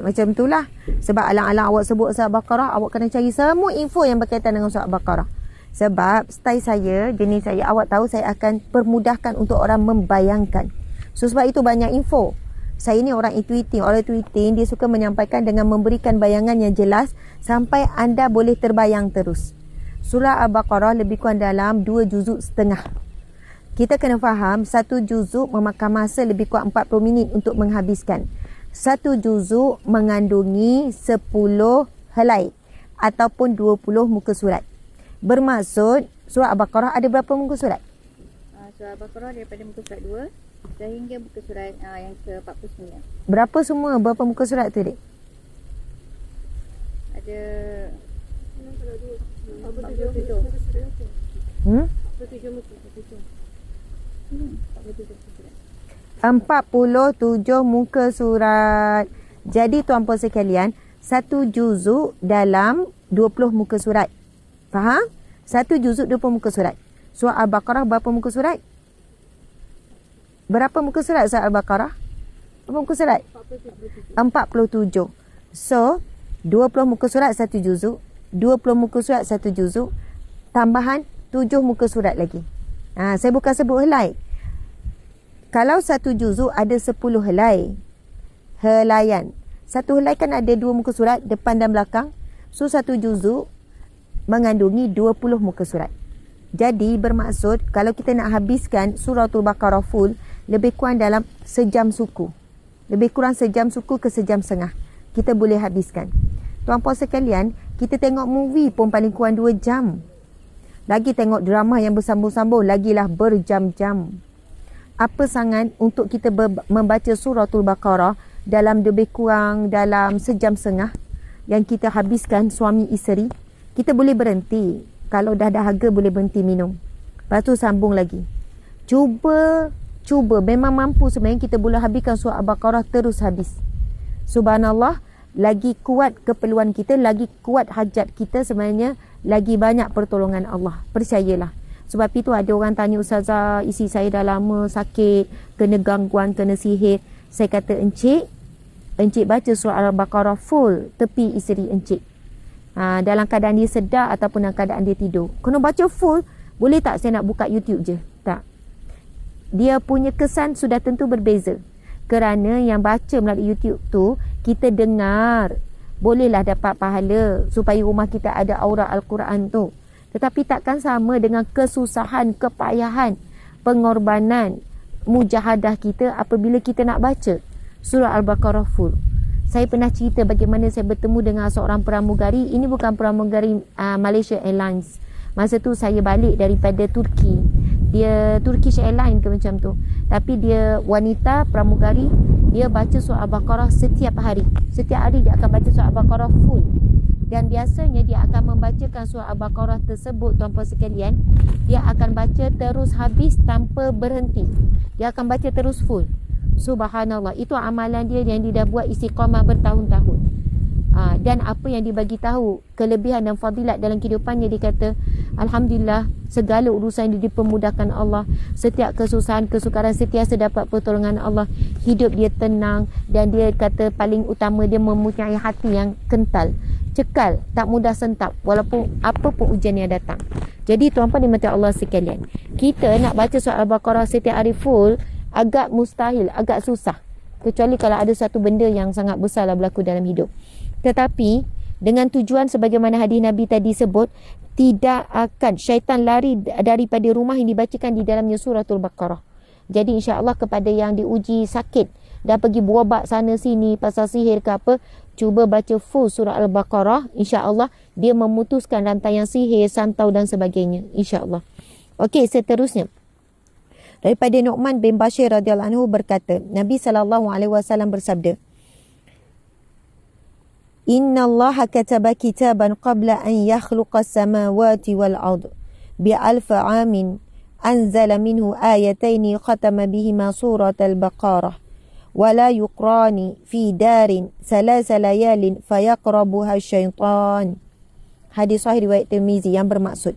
Macam itulah. Sebab alang-alang awak sebut surah Al-Baqarah, awak kena cari semua info yang berkaitan dengan surah Al-Baqarah. Sebab style saya, jenis saya, awak tahu saya akan permudahkan untuk orang membayangkan. So, sebab itu banyak info. Saya ni orang intuitif. Orang intuitif, dia suka menyampaikan dengan memberikan bayangan yang jelas sampai anda boleh terbayang terus. Surah Al-Baqarah lebih kurang dalam 2 juzuk setengah. Kita kena faham, 1 juzuk memakan masa lebih kurang 40 minit untuk menghabiskan. 1 juzuk mengandungi 10 helai ataupun 20 muka surat. Bermaksud, surah Al-Baqarah ada berapa muka surat? Surah Al-Baqarah daripada muka surat 2 sehingga muka surat yang ke-49. Berapa berapa muka surat tu, Dik? Ada 47 muka surat. Jadi tuan-puan sekalian, 1 juzuk dalam 20 muka surat. Faham? 1 juzuk 20 muka surat. Surah Al-Baqarah berapa muka surat? Berapa muka surat surah Al-Baqarah? Berapa muka surat? 47. So, 20 muka surat 1 juzuk, 20 muka surat 1 juzuk, tambahan 7 muka surat lagi. Saya bukan sebut helai. Kalau 1 juzuk ada 10 helai. Helaian. 1 helai kan ada 2 muka surat depan dan belakang. So, 1 juzuk mengandungi 20 muka surat. Jadi bermaksud kalau kita nak habiskan suratul Baqarah full, lebih kurang dalam sejam suku. Lebih kurang sejam suku ke sejam setengah. Kita boleh habiskan. Tuan-puan sekalian, kita tengok movie pun paling kurang 2 jam. Lagi tengok drama yang bersambung-sambung, lagilah berjam-jam. Apa sangat untuk kita membaca suratul Baqarah dalam lebih kurang dalam sejam setengah yang kita habiskan suami isteri. Kita boleh berhenti. Kalau dah dahaga boleh berhenti minum. Lepas tu sambung lagi. Cuba. Memang mampu sebenarnya kita boleh habiskan surah Al-Baqarah terus habis. Subhanallah. Lagi kuat keperluan kita, lagi kuat hajat kita sebenarnya, lagi banyak pertolongan Allah. Percayalah. Sebab itu ada orang tanya, Ustazah, isi saya dah lama sakit, kena gangguan, kena sihir. Saya kata, Encik baca surah Al-Baqarah full tepi isteri Encik. Dalam keadaan dia sedar ataupun dalam keadaan dia tidur. Kena baca full. Boleh tak saya nak buka YouTube je? Tak. Dia punya kesan sudah tentu berbeza. Kerana yang baca melalui YouTube tu, kita dengar. Bolehlah dapat pahala supaya rumah kita ada aura Al-Quran tu. Tetapi takkan sama dengan kesusahan, kepayahan, pengorbanan, mujahadah kita apabila kita nak baca surah Al-Baqarah full. Saya pernah cerita bagaimana saya bertemu dengan seorang pramugari. Ini bukan pramugari Malaysia Airlines. Masa tu saya balik daripada Turki. Dia Turkish Airlines ke macam tu. Tapi dia wanita pramugari. Dia baca surah Al-Baqarah setiap hari. Setiap hari dia akan baca surah Al-Baqarah full. Dan biasanya dia akan membacakan surah Al-Baqarah tersebut, tuan-puan sekalian. Dia akan baca terus habis tanpa berhenti. Dia akan baca terus full. Subhanallah, itu amalan dia yang dia dah buat istiqamah bertahun-tahun. Dan apa yang dibagi tahu kelebihan dan fadilat dalam kehidupannya, dia kata alhamdulillah segala urusan dia dipermudahkan Allah. Setiap kesusahan, kesukaran sentiasa dapat pertolongan Allah. Hidup dia tenang dan dia kata paling utama dia mempunyai hati yang kental, cekal, tak mudah sentap walaupun apa pun ujian yang datang. Jadi tuan-puan dimati Allah sekalian, kita nak baca surah Al-Baqarah setiap hari full agak mustahil, agak susah. Kecuali kalau ada satu benda yang sangat besarlah berlaku dalam hidup. Tetapi dengan tujuan sebagaimana hadis Nabi tadi sebut, tidak akan syaitan lari daripada rumah yang dibacakan di dalamnya suratul Baqarah. Jadi insya-Allah kepada yang diuji sakit, dah pergi berobat sana sini pasal sihir ke apa, cuba baca full surah Al-Baqarah, insya-Allah dia memutuskan rantaian sihir, santau dan sebagainya, insya-Allah. Okey, seterusnya. Daripada Nu'man bin Bashir radhiyallahu anhu berkata, Nabi SAW bersabda, Inna Allah kataba kitaban qabla an yakhluqa samawati wal ard. بألف عام أنزل منه آيتين ختم بهما سورة البقرة ولا يقران في دار 3 ليال فيقربها الشيطان. Hadis sahih riwayat Tirmizi yang bermaksud,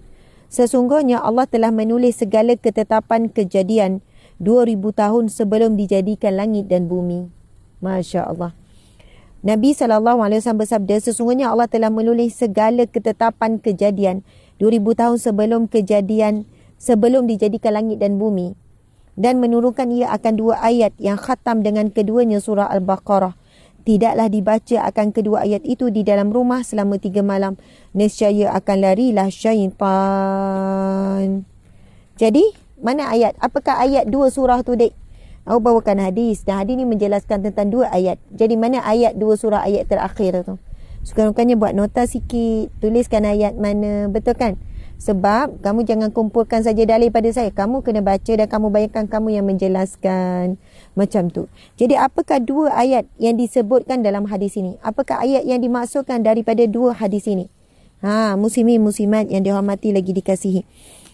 sesungguhnya Allah telah menulis segala ketetapan kejadian 2000 tahun sebelum dijadikan langit dan bumi. Masya Allah. Nabi SAW bersabda, sesungguhnya Allah telah menulis segala ketetapan kejadian 2000 tahun sebelum dijadikan langit dan bumi, dan menurunkan ia akan 2 ayat yang khatam dengan keduanya surah Al-Baqarah. Tidaklah dibaca akan kedua ayat itu di dalam rumah selama 3 malam. Nescaya akan larilah syaitan. Jadi, mana ayat? Apakah ayat 2 surah tu, dek? Aku bawakan hadis. Dan hadis ni menjelaskan tentang 2 ayat. Jadi, mana ayat 2 surah ayat terakhir tu? Suka-sukanya buat nota sikit. Tuliskan ayat mana. Betul kan? Sebab kamu jangan kumpulkan saja dalil pada saya. Kamu kena baca dan kamu bayangkan kamu yang menjelaskan. Macam tu. Jadi apakah 2 ayat yang disebutkan dalam hadis ini? Apakah ayat yang dimaksudkan daripada 2 hadis ini? Muslimin muslimat yang dihormati lagi dikasihi.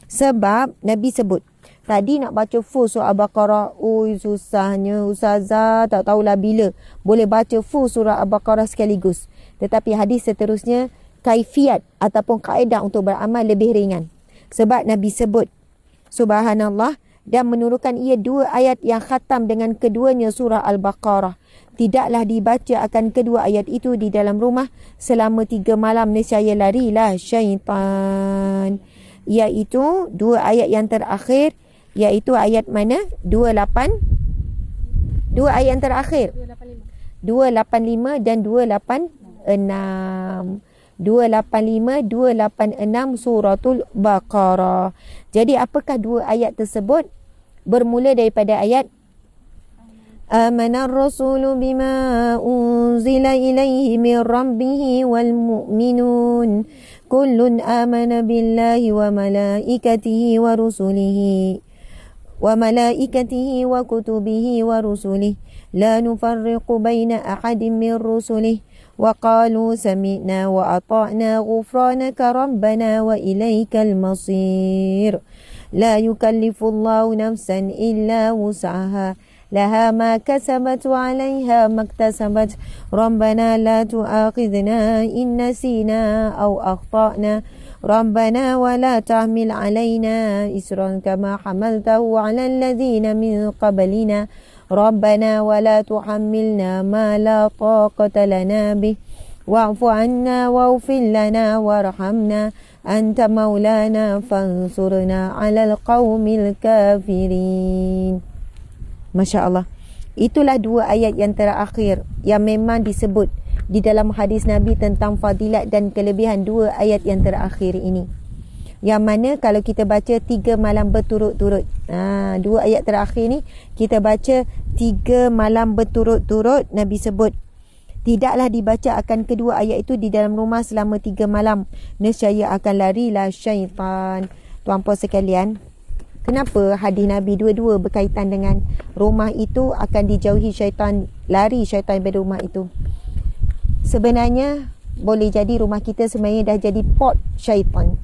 Sebab Nabi sebut, tadi nak baca full surah Al-Baqarah. Ui, susahnya ustazah. Tak tahulah bila boleh baca full surah Al-Baqarah sekaligus. Tetapi hadis seterusnya, kaifiat ataupun kaedah untuk beramal lebih ringan. Sebab Nabi sebut, subhanallah, dan menurunkan ia 2 ayat yang khatam dengan keduanya surah Al-Baqarah. Tidaklah dibaca akan kedua ayat itu di dalam rumah selama 3 malam, nescaya larilah syaitan. Iaitu 2 ayat yang terakhir, iaitu ayat mana? 2 ayat yang terakhir, 285 dan 286. 285, 286 suratul Baqarah. Jadi apakah 2 ayat tersebut? Bermula daripada ayat Amanar Rasulu bima unzila ilaihi min rabbihi wal mu'minun kullun amana billahi wa malaikatihi wa rusulihi wa kutubihi wa rusulihi la nufarriqu baina ahadin min rusulihi وقالوا سمعنا وأطعنا غفرانك ربنا وإليك المصير لا يكلف الله نفسا إلا وسعها لها ما كسبت وعليها ما اكتسبت ربنا لا تؤاخذنا إن نسينا أو أخطأنا ربنا ولا تحمل علينا إسرا كما حملته على الذين من قبلنا ربنا ولا تحملنا ما لا طاقة لنا به واعف عنا واغفر لنا وارحمنا أنت مولانا فانصرنا على القوم الكافرين. Masya Allah. Itulah 2 ayat yang terakhir yang memang disebut di dalam hadis Nabi tentang fadilat dan kelebihan 2 ayat yang terakhir ini. Yang mana kalau kita baca 3 malam berturut-turut, 2 ayat terakhir ni kita baca 3 malam berturut-turut, Nabi sebut tidaklah dibaca akan kedua ayat itu di dalam rumah selama 3 malam, nescaya akan larilah syaitan. Tuan-puan sekalian, kenapa hadis Nabi dua-dua berkaitan dengan rumah itu akan dijauhi syaitan, lari syaitan dari rumah itu? Sebenarnya boleh jadi rumah kita sebenarnya dah jadi pot syaitan.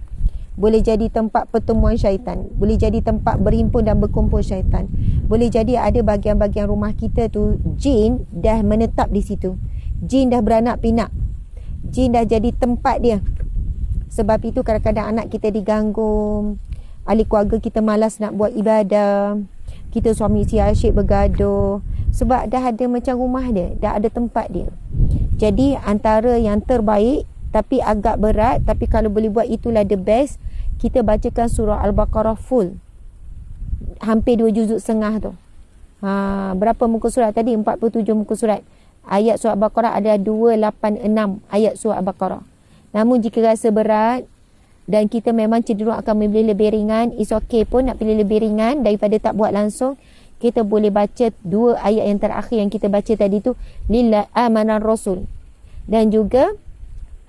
Boleh jadi tempat pertemuan syaitan. Boleh jadi tempat berhimpun dan berkumpul syaitan. Boleh jadi ada bahagian-bahagian rumah kita tu jin dah menetap di situ. Jin dah beranak pinak. Jin dah jadi tempat dia. Sebab itu kadang-kadang anak kita diganggu, ahli keluarga kita malas nak buat ibadah, kita suami isteri asyik bergaduh. Sebab dah ada macam rumah dia, dah ada tempat dia. Jadi antara yang terbaik tapi agak berat, tapi kalau boleh buat itulah the best, kita bacakan surah Al-Baqarah full. Hampir 2 juzuk setengah tu. Berapa muka surat tadi? 47 muka surat. Ayat surah Al-Baqarah ada 286 ayat surah Al-Baqarah. Namun jika rasa berat dan kita memang cenderung akan memilih lebih ringan, it's okay pun nak pilih lebih ringan daripada tak buat langsung. Kita boleh baca 2 ayat yang terakhir yang kita baca tadi tu, lillah amanar rasul. Dan juga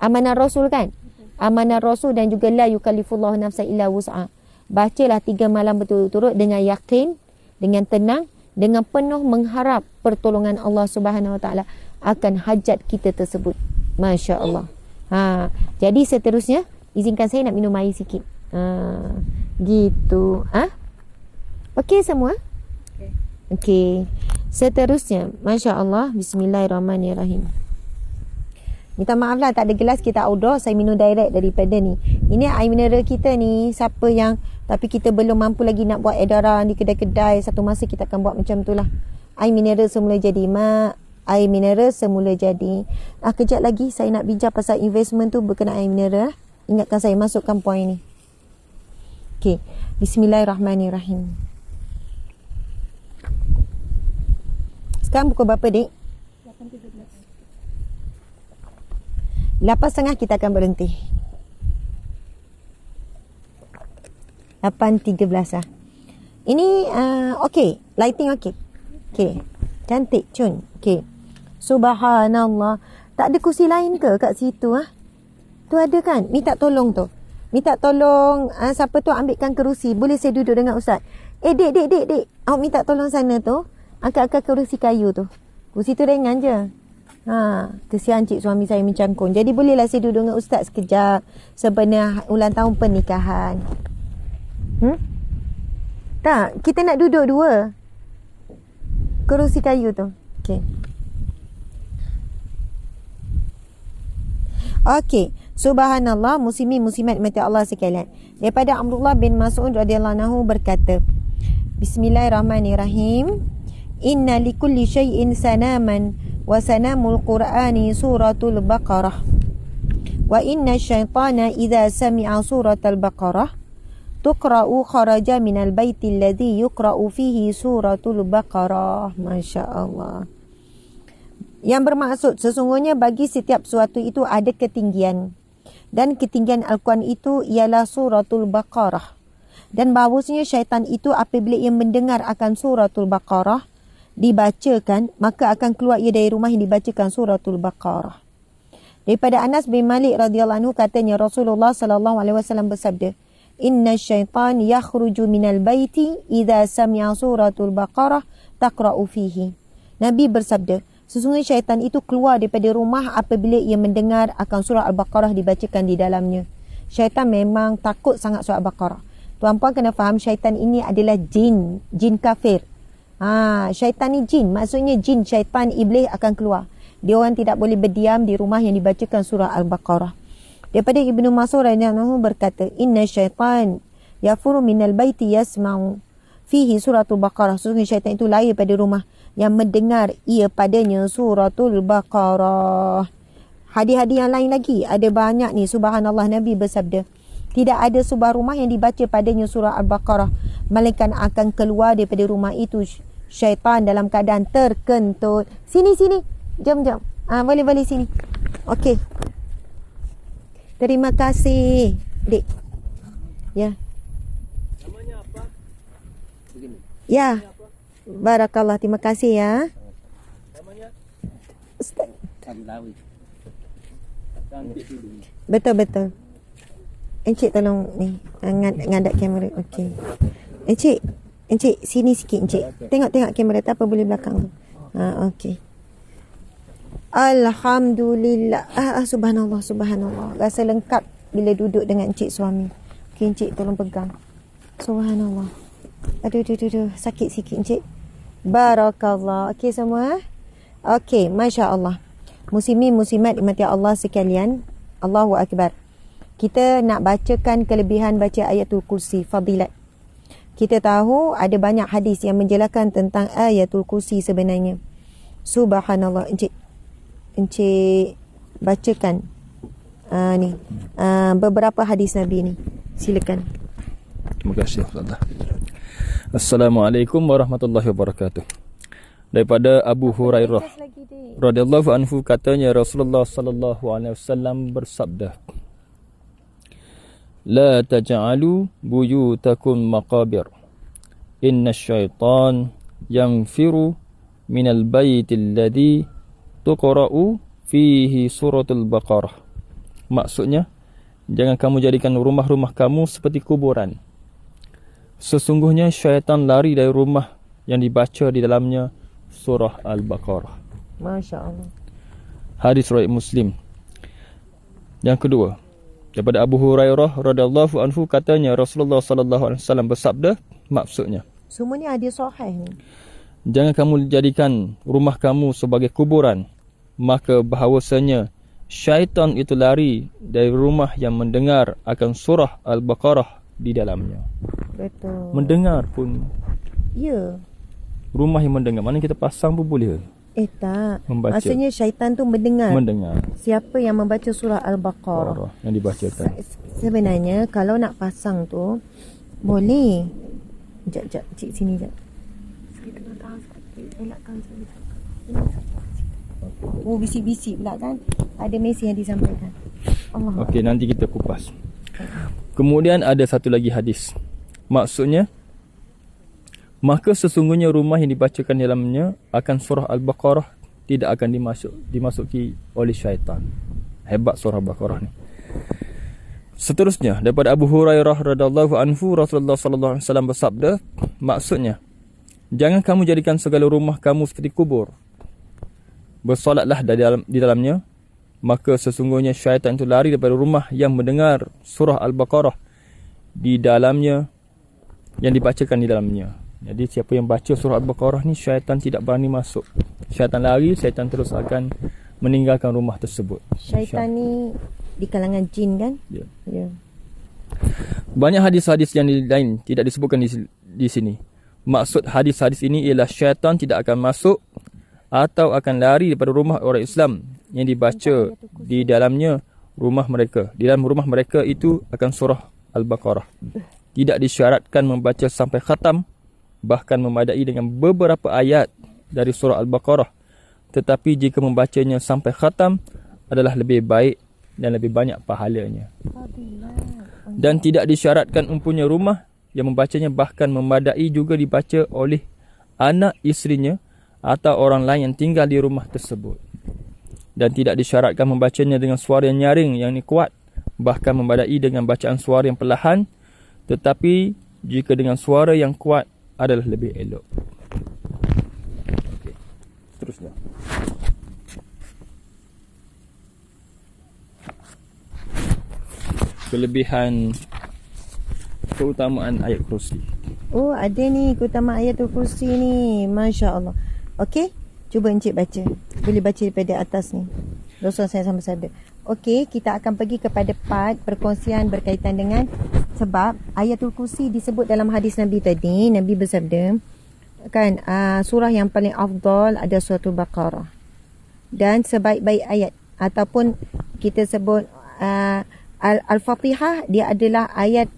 amanah Rasul kan? Amanah Rasul dan juga la yukallifullahu nafsan illa wus'aha. Bacalah 3 malam berturut-turut dengan yakin, dengan tenang, dengan penuh mengharap pertolongan Allah Subhanahu Wa Taala akan hajat kita tersebut. Masya Allah. Jadi seterusnya izinkan saya nak minum air sikit. Gitu. Okey semua? Okey. Seterusnya, Masya Allah. Bismillahirrahmanirrahim. Minta maaf lah tak ada gelas, kita outdoor. Saya minum direct daripada ni. Ini air mineral kita ni. Siapa yang, tapi kita belum mampu lagi nak buat edaran di kedai-kedai, satu masa kita akan buat macam tu lah. Air mineral semula jadi, mak. Air mineral semula jadi. Kejap lagi saya nak bincang pasal investment tu berkenaan air mineral. Ingatkan saya masukkan poin ni. Okey. Bismillahirrahmanirrahim. Sekarang pukul berapa, Dik? 8.30 kita akan berhenti. 8.13 lah. Ini okey, lighting okey. Okey. Cantik, Cun. Okey. Subhanallah. Tak ada kursi lain ke kat situ Tu ada kan? Minta tolong tu. Minta tolong siapa tu ambilkan kerusi. Boleh saya duduk dengan ustaz? Dek. Awak minta tolong sana tu. Angkat kerusi kayu tu. Kursi tu ringan je. Kesian cik suami saya mencangkung. Jadi bolehlah saya duduk dengan ustaz sekejap sebenarnya ulang tahun pernikahan. Tak, kita nak duduk dua. Kerusi kayu tu. Okey. Okey. Subhanallah, muslimin muslimat mati Allah sekalian. Daripada Amrullah bin Mas'ud radhiyallahu anhu berkata, Bismillahirrahmanirrahim. Inna likulli syai'in sanaman wa sanamul Qur'ani suratul Baqarah. Wa inna syaitana idza sami'a suratul Baqarah tuqra'u kharaja minal baiti alladhi yuqra'u fihi suratul Baqarah. Masya Allah. Yang bermaksud sesungguhnya bagi setiap suatu itu ada ketinggian. Dan ketinggian Al-Quran itu ialah suratul Baqarah. Dan bahawasanya syaitan itu apabila ia mendengar akan suratul Baqarah dibacakan, maka akan keluar ia dari rumah yang dibacakan suratul Baqarah. Daripada Anas bin Malik radhiyallahu anhu katanya Rasulullah sallallahu alaihi wasallam bersabda, Inna syaitan yakhruju minal baiti idza sami'a suratul Baqarah taqra'u fihi. Nabi bersabda, sesungguhnya syaitan itu keluar daripada rumah apabila ia mendengar akan surah Al-Baqarah dibacakan di dalamnya. Syaitan memang takut sangat surah Al-Baqarah. Tuan-puan kena faham syaitan ini adalah jin kafir. Syaitan ni jin, maksudnya jin, syaitan, iblis akan keluar. Dia orang tidak boleh berdiam di rumah yang dibacakan surah Al-Baqarah. Daripada Ibnu Mas'ud radhiyallahu anhu berkata, Inna syaitan yafuru minal baiti yasma'u fihi suratul Baqarah. Sesungguhnya syaitan itu lari pada rumah yang mendengar ia padanya suratul Baqarah. Hadis-hadis yang lain lagi ada banyak ni. Subhanallah, Nabi bersabda, tidak ada sebuah rumah yang dibaca padanya surah Al-Baqarah, malaikat akan keluar daripada rumah itu syaitan dalam keadaan terkentut. Sini. Jom. Boleh sini. Okey. Terima kasih, Dik. Ya. Namanya apa? Begini. Ya. Barakallah, terima kasih ya. Namanya? Ustaz. Samlawi. Betul. Encik tolong ni ngadat kamera. Okey. Encik sini sikit encik. Tengok kamera tak apa, boleh belakang tu. Okey. Alhamdulillah. Subhanallah. Rasa lengkap bila duduk dengan encik suami. Okey encik tolong pegang. Subhanallah. Aduh. Sakit sikit encik. Barakallah. Okey semua. Okey, masya-Allah. Muslimin muslimat dimati Allah sekalian. Allahu akbar. Kita nak bacakan kelebihan baca ayatul kursi, fadilat. Kita tahu ada banyak hadis yang menjelaskan tentang ayatul kursi sebenarnya. Subhanallah. Encik bacakan beberapa hadis Nabi ni. Silakan. Terima kasih Ustazah. Assalamualaikum warahmatullahi wabarakatuh. Daripada Abu Hurairah radhiyallahu anhu katanya Rasulullah sallallahu alaihi wasallam bersabda, La taj'alu buyutakum maqabir. Inna syaitan yanfiru minal baytil ladhi tuqra'u fihi suratul Baqarah. Maksudnya, jangan kamu jadikan rumah-rumah kamu seperti kuburan. Sesungguhnya syaitan lari dari rumah yang dibaca di dalamnya surah Al-Baqarah. Masya Allah. Hadis riwayat Muslim. Yang kedua, Daripada Abu Hurairah radhiyallahu anhu katanya Rasulullah sallallahu alaihi wasallam bersabda, maksudnya Semua ni ada sahih ni. jangan kamu jadikan rumah kamu sebagai kuburan, maka bahawasanya syaitan itu lari dari rumah yang mendengar akan surah Al-Baqarah di dalamnya. Betul. Mendengar pun, Ya. rumah yang mendengar, mana kita pasang pun boleh Tak. membaca. Maksudnya syaitan tu mendengar. Mendengar Siapa yang membaca surah Al-Baqarah. surah yang dibacakan. Sebenarnya kalau nak pasang tu boleh. Sekejap, cik sini sekejap. Saya tengah tahan sekejap. Elakkan saya. Oh, bisik-bisik pula kan. Ada mesej yang disampaikan. Allah. Okey, nanti kita kupas. Kemudian ada satu lagi hadis. Maksudnya, maka sesungguhnya rumah yang dibacakan dalamnya akan surah Al-Baqarah tidak akan dimasuki oleh syaitan. Hebat surah Al-Baqarah ni. Seterusnya daripada Abu Hurairah radhiyallahu anhu Rasulullah sallallahu alaihi wasallam bersabda, maksudnya jangan kamu jadikan segala rumah kamu seperti kubur. Bersolatlah di dalamnya, maka sesungguhnya syaitan itu lari daripada rumah yang mendengar surah Al-Baqarah di dalamnya, yang dibacakan di dalamnya. Jadi siapa yang baca surah Al-Baqarah ni, syaitan tidak berani masuk. Syaitan lari, syaitan terus akan meninggalkan rumah tersebut. Syaitan ni di kalangan jin kan? Ya. Ya. Banyak hadis-hadis yang lain tidak disebutkan di sini. Maksud hadis-hadis ini ialah syaitan tidak akan masuk atau akan lari daripada rumah orang Islam yang dibaca di dalamnya rumah mereka. Di dalam rumah mereka itu akan surah Al-Baqarah. Tidak disyaratkan membaca sampai khatam, bahkan memadai dengan beberapa ayat dari surah Al-Baqarah. Tetapi jika membacanya sampai khatam adalah lebih baik dan lebih banyak pahalanya. Dan tidak disyaratkan mempunyai rumah yang membacanya, bahkan memadai juga dibaca oleh anak isterinya atau orang lain yang tinggal di rumah tersebut. Dan tidak disyaratkan membacanya dengan suara yang nyaring yang kuat, bahkan memadai dengan bacaan suara yang perlahan, tetapi jika dengan suara yang kuat adalah lebih elok. Okey. Seterusnya. Kelebihan keutamaan ayat kursi. Oh, ada ni keutamaan ayatul kursi ni. Masya Allah. Okey, cuba encik baca. Boleh baca daripada atas ni. Rasul saya sama sabda. Okey, kita akan pergi kepada part perkongsian berkaitan dengan sebab ayatul kursi disebut dalam hadis Nabi tadi. Nabi bersabda kan, surah yang paling afdal ada surah Al-Baqarah. Dan sebaik-baik ayat ataupun kita sebut Al-Fatihah, dia adalah ayat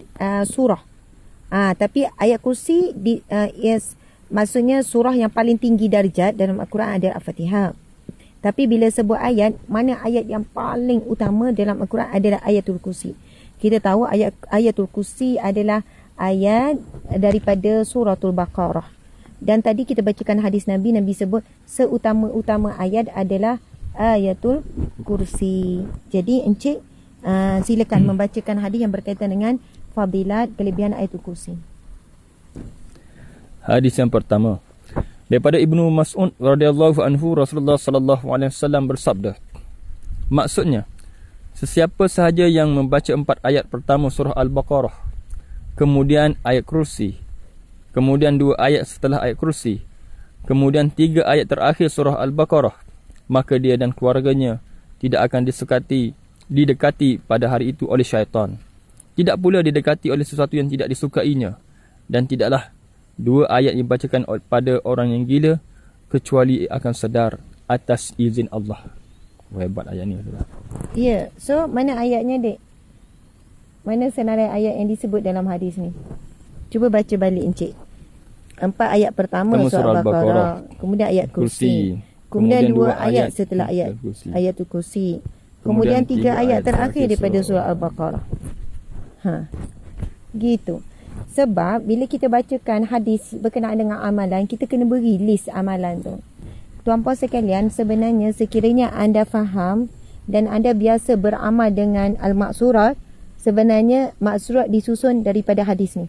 surah. Tapi ayat kursi maksudnya surah yang paling tinggi darjat dalam Al-Quran adalah Al-Fatihah. Tapi bila sebut ayat, mana ayat yang paling utama dalam Al-Quran adalah ayatul kursi. Kita tahu ayatul kursi adalah ayat daripada suratul Baqarah. Dan tadi kita bacakan hadis Nabi sebut seutama-utama ayat adalah ayatul kursi. Jadi encik silakan membacakan hadis yang berkaitan dengan fadilat kelebihan ayatul kursi. Hadis yang pertama daripada Ibnu Mas'ud radhiyallahu anhu, Rasulullah sallallahu alaihi wasallam bersabda, maksudnya sesiapa sahaja yang membaca 4 ayat pertama surah Al-Baqarah, kemudian ayat kursi, kemudian 2 ayat setelah ayat kursi, kemudian 3 ayat terakhir surah Al-Baqarah, maka dia dan keluarganya tidak akan didekati pada hari itu oleh syaitan. Tidak pula didekati oleh sesuatu yang tidak disukainya, dan tidaklah 2 ayat yang dibacakan pada orang yang gila kecuali akan sedar atas izin Allah. Hebat ayat ni. Ya, so mana ayatnya dek? Mana senarai ayat yang disebut dalam hadis ni? Cuba baca balik encik. 4 ayat pertama surah Al-Baqarah, kemudian ayat kursi, kemudian 2 ayat setelah ayatul kursi, kemudian 3 ayat terakhir daripada surah Al-Baqarah. Gitu. Sebab bila kita bacakan hadis berkenaan dengan amalan, kita kena beri list amalan tu. Tuan-puan sekalian, sebenarnya sekiranya anda faham dan anda biasa beramal dengan al-maksurat, sebenarnya maksurat disusun daripada hadis ni.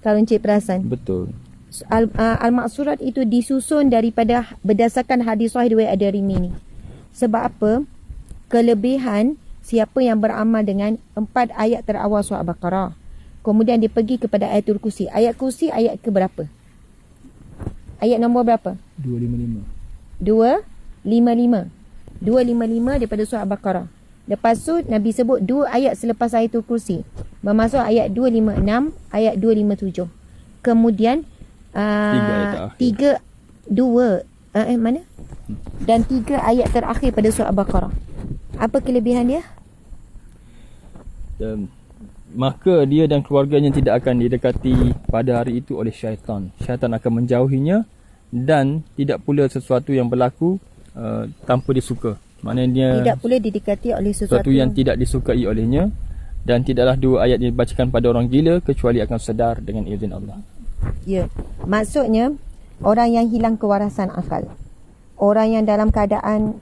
Kalau encik perasan. Betul. Al-maksurat itu disusun berdasarkan hadis sahih riwayat Ad-Darimi ni. Sebab apa? Kelebihan siapa yang beramal dengan 4 ayat terawal surah Al-Baqarah, kemudian dia pergi kepada ayatul kursi. Ayat kursi ayat ke berapa? Ayat nombor berapa? 255. 255 daripada surah Al-Baqarah. Lepas tu Nabi sebut 2 ayat selepas ayatul kursi, bermaksud ayat 256, ayat 257. Kemudian 3 mana? Dan 3 ayat terakhir pada surah Al-Baqarah. Apa kelebihan dia? Maka dia dan keluarganya tidak akan didekati pada hari itu oleh syaitan. Syaitan akan menjauhinya, dan tidak pula sesuatu yang berlaku tanpa disuka. Maknanya tidak pula didekati oleh sesuatu yang tidak disukai olehnya, dan tidaklah 2 ayat dibacakan pada orang gila kecuali akan sedar dengan izin Allah. Ya, maksudnya orang yang hilang kewarasan akal, orang yang dalam keadaan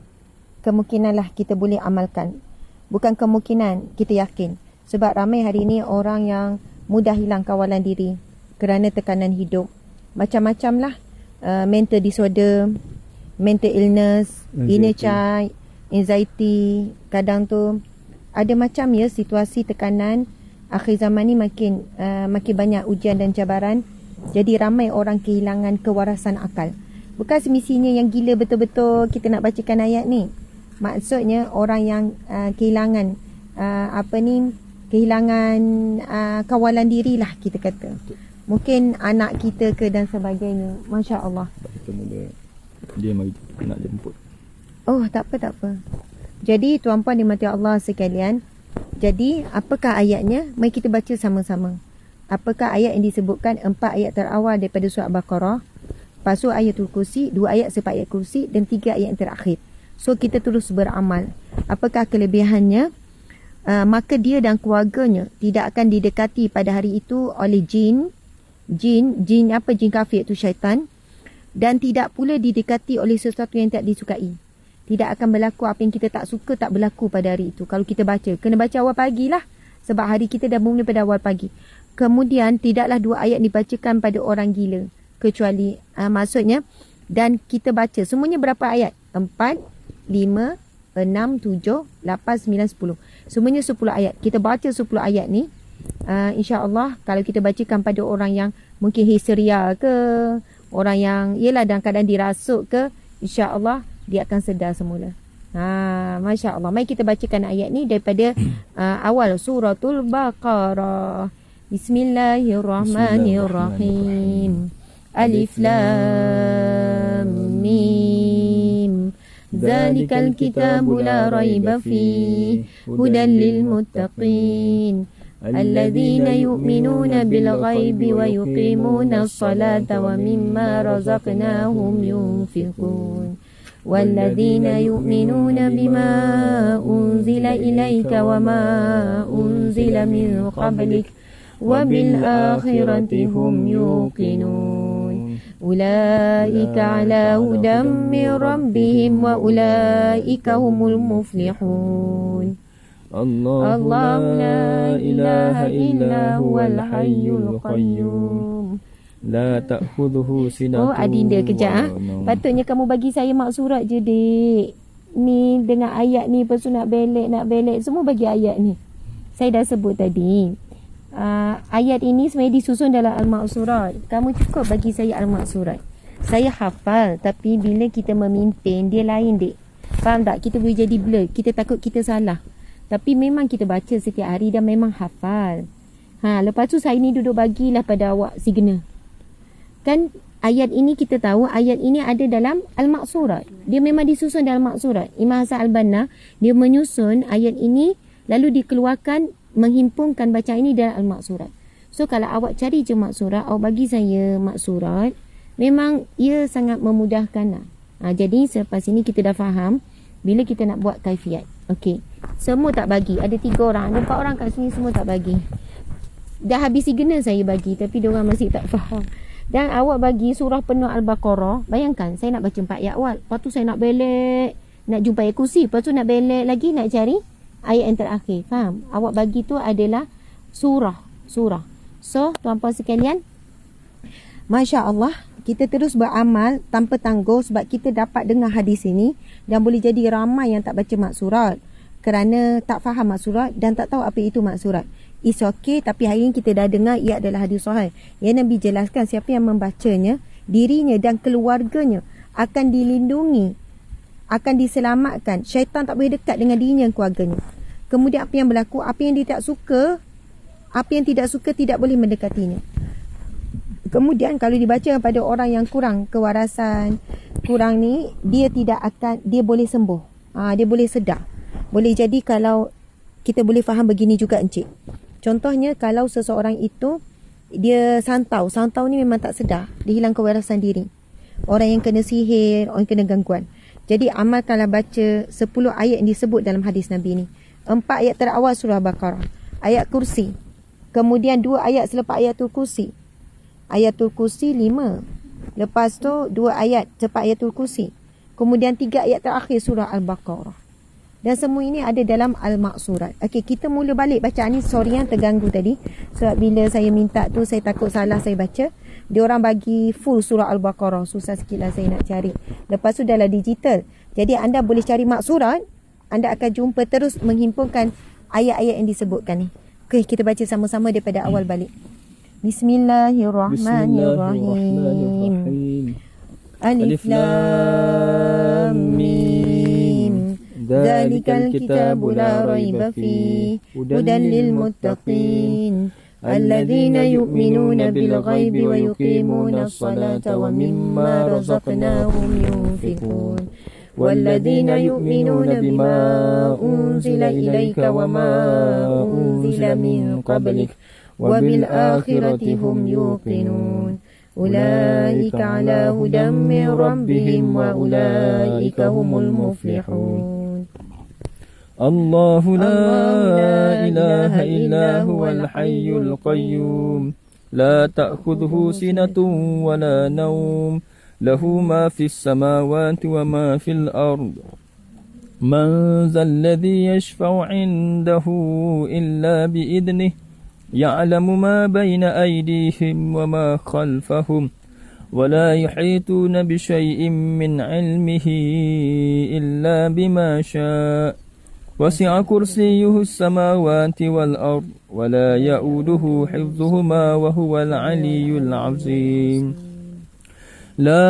kemungkinanlah kita boleh amalkan, bukan kemungkinan, kita yakin. Sebab ramai hari ini orang yang mudah hilang kawalan diri kerana tekanan hidup, macam-macam lah, mental disorder, mental illness, inner child, anxiety. Kadang tu ada macam ya situasi tekanan. Akhir zaman ni makin banyak ujian dan cabaran. Jadi ramai orang kehilangan kewarasan akal. Bukan semestinya yang gila betul-betul kita nak bacakan ayat ni. Maksudnya orang yang kehilangan kehilangan kawalan diri lah, kita kata. Mungkin anak kita ke dan sebagainya. Masya Allah. Dia mari nak jemput. Oh, tak apa. Jadi tuan-puan dimati Allah sekalian, jadi apakah ayatnya? Mari kita baca sama-sama. Apakah ayat yang disebutkan? 4 ayat terawal daripada surah Al-Baqarah, lepas tu ayatul kursi, 2 ayat selepas ayat kursi, dan 3 ayat yang terakhir. So kita terus beramal. Apakah kelebihannya? Maka dia dan keluarganya tidak akan didekati pada hari itu oleh jin kafir, itu syaitan, dan tidak pula didekati oleh sesuatu yang tak disukai. Tidak akan berlaku apa yang kita tak suka, tak berlaku pada hari itu. Kalau kita baca, kena baca awal pagi lah, sebab hari kita dah mula pada awal pagi. Kemudian tidaklah 2 ayat dibacakan pada orang gila, kecuali maksudnya, dan kita baca semuanya berapa ayat? 4, 5, 6, 7, 8, 9, 10. Semuanya 10 ayat. Kita baca 10 ayat ni, insya-Allah kalau kita bacakan pada orang yang mungkin histeria ke, orang yang ialah dalam keadaan dirasuk ke, insya-Allah dia akan sedar semula. Masya Allah. Mari kita bacakan ayat ni daripada awal suratul Baqarah. Bismillahirrahmanirrahim. Alif Lam Mim. Zalikal kitabu la raiba fihi hudan lil muttaqin. Alladzina yu'minuna bil ghaibi wa yuqimuna as-salata wa mimma razaqnahum yunfiqun. والذين يؤمنون بما أنزل إليك وما أنزل من قبلك وبالآخرة هم يوقنون أولئك على هدى من ربهم وأولئك هم المفلحون الله لا إله إلا هو الحي القيوم La ta'khudhuhu sinatun. Oh, Adinda kejap. Patutnya kamu bagi saya mak surat je, Dek. Ni dengan ayat ni, lepas tu nak belek. Semua bagi ayat ni. Saya dah sebut tadi. Ayat ini sebenarnya disusun dalam Al-Maqsurat. Kamu cukup bagi saya Al-Maqsurat. Saya hafal, tapi bila kita memimpin, dia lain, Dek. Faham tak? Kita boleh jadi blur. Kita takut kita salah. Tapi memang kita baca setiap hari dan memang hafal. Lepas tu saya ni duduk bagilah pada awak signal. Kan ayat ini kita tahu, ayat ini ada dalam Al-Maqsurat. Dia memang disusun dalam Al-Maqsurat. Imam Hasan Al-Banna, dia menyusun ayat ini, lalu dikeluarkan, menghimpunkan bacaan ini dalam Al-Maqsurat. So kalau awak cari je Maqsurat, awak bagi saya Maqsurat, memang ia sangat memudahkan. Jadi selepas ini kita dah faham bila kita nak buat kaifiat. Okey. Semua tak bagi. Ada 3 orang, ada 4 orang kat sini, semua tak bagi. Dah habis signal saya bagi, tapi diorang masih tak faham. Dan awak bagi surah penuh Al-Baqarah. Bayangkan, saya nak baca 4 ayat awal. Lepas tu saya nak belek, nak jumpa ayat kursi. Lepas tu nak belek lagi, nak cari ayat yang terakhir. Faham? Awak bagi tu adalah surah. So, tuan-puan sekalian, Masya Allah, kita terus beramal tanpa tangguh sebab kita dapat dengar hadis ini dan boleh jadi ramai yang tak baca Maqsurat. kerana tak faham maksud surat dan tak tahu apa itu maksud surat. It's okay, tapi hari ini kita dah dengar ia adalah hadis sahih. Yang Nabi jelaskan siapa yang membacanya, dirinya dan keluarganya akan dilindungi, akan diselamatkan. Syaitan tak boleh dekat dengan dirinya dan keluarganya. Kemudian apa yang berlaku, apa yang dia tak suka, apa yang tidak suka tidak boleh mendekatinya. Kemudian kalau dibaca pada orang yang kurang kewarasan, kurang ni, dia boleh sembuh. Dia boleh sedar. Boleh jadi kalau kita boleh faham begini juga encik. Contohnya kalau seseorang itu dia santau ni memang tak sedar, dia hilang kewarasan diri. Orang yang kena sihir, orang yang kena gangguan. Jadi amalkanlah baca 10 ayat yang disebut dalam hadis Nabi ni. 4 ayat terawal surah Baqarah, ayat kursi, kemudian 2 ayat selepas ayatul kursi. Ayatul kursi 5. Lepas tu 2 ayat selepas ayatul kursi. Kemudian 3 ayat terakhir surah Al-Baqarah. Dan semua ini ada dalam Al-Maqsurat. Okey, kita mula balik bacaan ni. Sorry yang terganggu tadi. Sebab bila saya minta tu, saya takut salah saya baca. Dia orang bagi full surah Al-Baqarah. Susah sikit lah saya nak cari. Lepas tu dah lah digital. Jadi anda boleh cari Maqsurat. Anda akan jumpa terus menghimpunkan ayat-ayat yang disebutkan ni. Okey, kita baca sama-sama daripada awal balik. Bismillahirrahmanirrahim. Alif Lam Mim. Dzalikal kitabu la raiba fihi hudan lil muttaqin alladzina yu'minuna bil ghaibi wa yuqimuna as-salata wa mimma razaqnahum yunfiqun walladzina yu'minuna bima unzila ilayka wa ma unzila min qablik wa bil akhirati hum yuqinun ulaika ala hudan min rabbihim wa ulaika humul muflihun. الله لا إله إلا هو الحي القيوم لا تأخذه سنة ولا نوم له ما في السماوات وما في الأرض من ذا الذي يشفع عنده إلا بإذنه يعلم ما بين أيديهم وما خلفهم ولا يحيطون بشيء من علمه إلا بما شاء وسع كرسيه السماوات والأرض ولا يؤوده حفظهما وهو العلي العظيم لا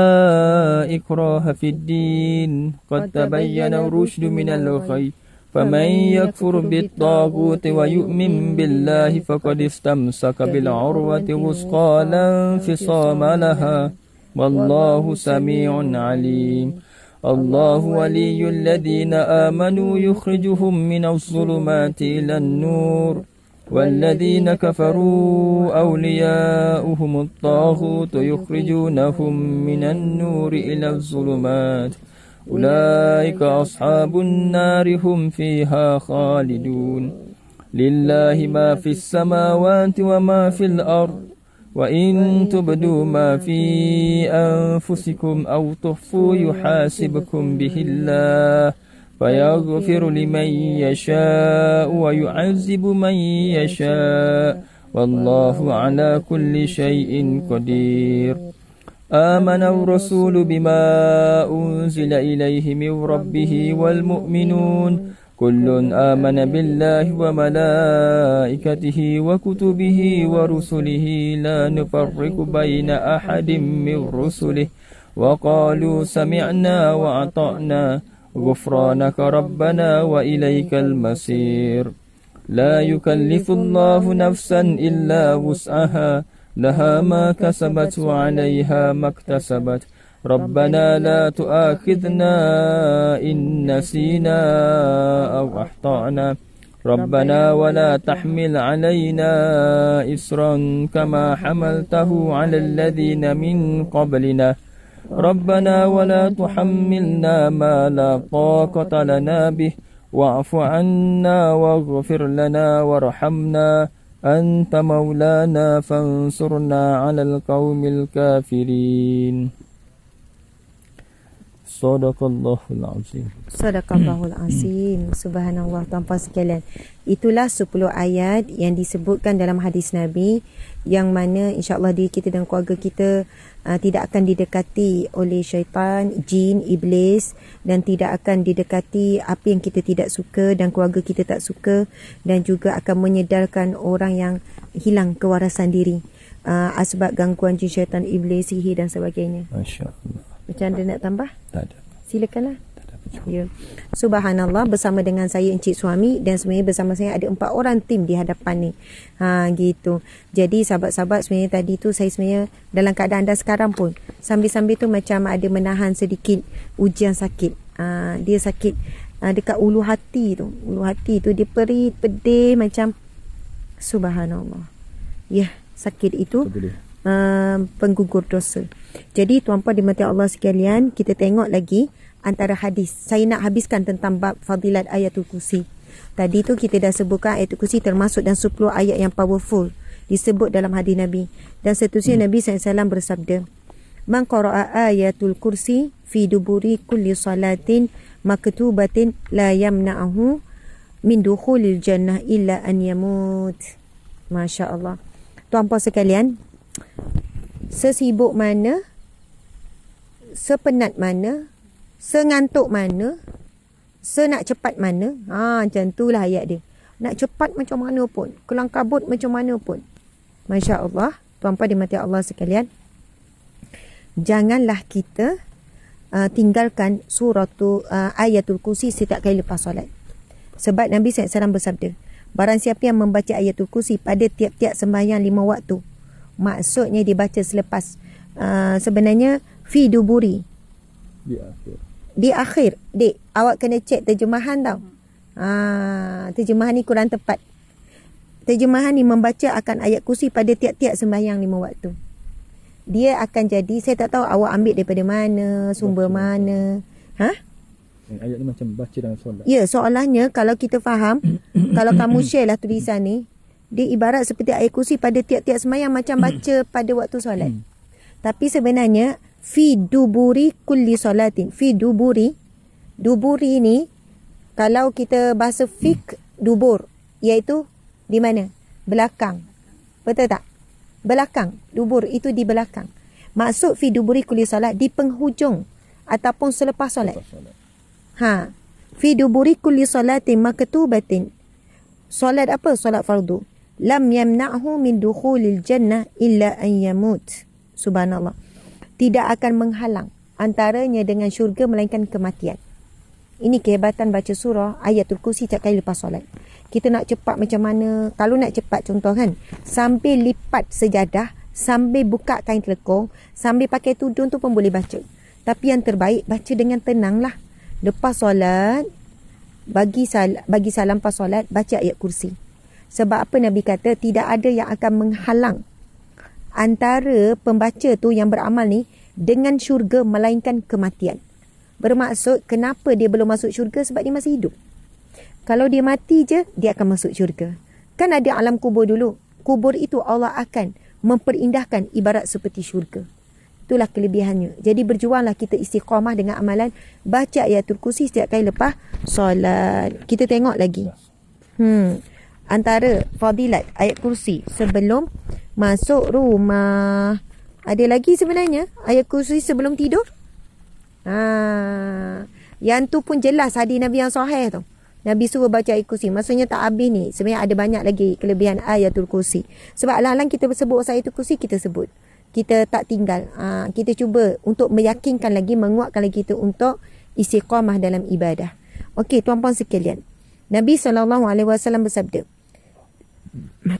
إكراه في الدين قد تبين الرشد من الغي فمن يكفر بالطاغوت ويؤمن بالله فقد استمسك بالعروة الوثقى لا انفصام لها والله سميع عليم الله ولي الذين آمنوا يخرجهم من الظلمات إلى النور والذين كفروا أولياؤهم الطاغوت يخرجونهم من النور إلى الظلمات أولئك أصحاب النار هم فيها خالدون لله ما في السماوات وما في الأرض وإن تبدوا ما في أنفسكم أو تخفوا يحاسبكم به الله فيغفر لمن يشاء ويعذب من يشاء والله على كل شيء قدير آمن الرسول بما أنزل إليه من ربه والمؤمنون كل آمن بالله وملائكته وكتبه ورسله لا نفرق بين أحد من رسله وقالوا سمعنا وأطعنا غفرانك ربنا وإليك المصير لا يكلف الله نفسا إلا وسعها لها ما كسبت وعليها ما اكتسبت ربنا لا تؤاخذنا إن نسينا أو أخطأنا ربنا ولا تحمل علينا إصرا كما حملته على الذين من قبلنا ربنا ولا تحملنا ما لا طاقة لنا به واعف عنا واغفر لنا وارحمنا أنت مولانا فانصرنا على القوم الكافرين Sadaqallahul Azim. Sadaqallahul Azim. Subhanallah, tuan-tuan sekalian. Itulah 10 ayat yang disebutkan dalam hadis Nabi yang mana insya-Allah diri kita dan keluarga kita tidak akan didekati oleh syaitan, jin, iblis, dan tidak akan didekati apa yang kita tidak suka dan keluarga kita tak suka, dan juga akan menyedarkan orang yang hilang kewarasan diri sebab gangguan jin, syaitan, iblis, sihir dan sebagainya. Masya-Allah. Macam ada nak tambah? Tak ada. Silakanlah. Tak ada. Ya. Subhanallah, bersama dengan saya Encik Suami, dan sebenarnya bersama saya ada 4 orang tim di hadapan ni. Gitu. Jadi sahabat-sahabat, sebenarnya tadi tu saya sebenarnya dalam keadaan anda sekarang pun sambil-sambil tu macam ada menahan sedikit ujian sakit. Dia sakit dekat ulu hati tu. Ulu hati tu dia perit, pedih macam subhanallah. Ya, sakit itu penggugur dosa. Jadi tuan-puan dimati Allah sekalian, kita tengok lagi antara hadis. Saya nak habiskan tentang bab fadilat ayatul kursi. Tadi tu kita dah sebutkan ayatul kursi termasuk dan 10 ayat yang powerful disebut dalam hadis Nabi. Dan seterusnya Nabi SAW bersabda, "Man qara'a ayatul kursi fi duburi kulli salatin maktubatin la yamna'ahu min dukhulil jannah illa an yamut." Masya-Allah. Tuan-puan sekalian, sesibuk mana, sepenat mana, sengantuk mana, senak cepat mana, macam itulah ayat dia. Nak cepat macam mana pun, kelang kabut macam mana pun. Masya Allah, tuan-puan dimati Allah sekalian, janganlah kita tinggalkan ayatul kursi setiap kali lepas solat. Sebab Nabi SAW bersabda, barang siapa yang membaca ayatul kursi pada tiap-tiap sembahyang 5 waktu, maksudnya dibaca selepas sebenarnya fi duburi, di akhir. Dek, awak kena cek terjemahan tau. Terjemahan ni kurang tepat. Terjemahan ni membaca akan ayat kursi pada tiap-tiap sembahyang 5 waktu. Dia akan jadi, saya tak tahu awak ambil daripada mana, sumber mana. Ayat ni macam baca dalam solat. Ya, soalannya kalau kita faham, kalau kamu share lah tulisan ni, dia ibarat seperti ayat kursi pada tiap-tiap sembahyang macam baca pada waktu solat. Tapi sebenarnya fi duburi kulli salatin. Fi duburi. Duburi ni kalau kita bahasa fiqh, dubur iaitu di mana? Belakang. Betul tak? Belakang. Dubur itu di belakang. Maksud fi duburi kulli salat di penghujung ataupun selepas solat. Fi duburi kulli salatin maktubatin. Solat apa? Solat fardu. Lam yamna'hu min dukhulil jannah illa an yamut. Subhanallah. Tidak akan menghalang antaranya dengan syurga melainkan kematian. Ini kehebatan baca surah ayatul kursi setiap kali lepas solat. Kita nak cepat macam mana? Kalau nak cepat contoh kan, sambil lipat sejadah, sambil buka kain telekong, sambil pakai tudung tu pun boleh baca. Tapi yang terbaik baca dengan tenang lah. Lepas solat, bagi salam pas solat, baca ayat kursi. Sebab apa Nabi kata, tidak ada yang akan menghalang antara pembaca tu yang beramal ni dengan syurga melainkan kematian. Bermaksud, kenapa dia belum masuk syurga? Sebab dia masih hidup. Kalau dia mati je, dia akan masuk syurga. Kan ada alam kubur dulu. Kubur itu Allah akan memperindahkan ibarat seperti syurga. Itulah kelebihannya. Jadi berjuanglah kita istiqamah dengan amalan baca ayatul kursi setiap kali lepas solat. Kita tengok lagi. Antara fadilat ayat kursi sebelum masuk rumah. Ada lagi sebenarnya ayat kursi sebelum tidur. Yang tu pun jelas hadis Nabi yang sahih tu. Nabi suruh baca ayat kursi. Maksudnya tak habis ni. Sebenarnya ada banyak lagi kelebihan ayatul kursi. Sebab alang-alang kita sebut ayatul kursi, kita sebut. Kita tak tinggal. Kita cuba untuk meyakinkan lagi, menguatkan lagi kita untuk istiqamah dalam ibadah. Okey, tuan-puan sekalian. Nabi SAW bersabda,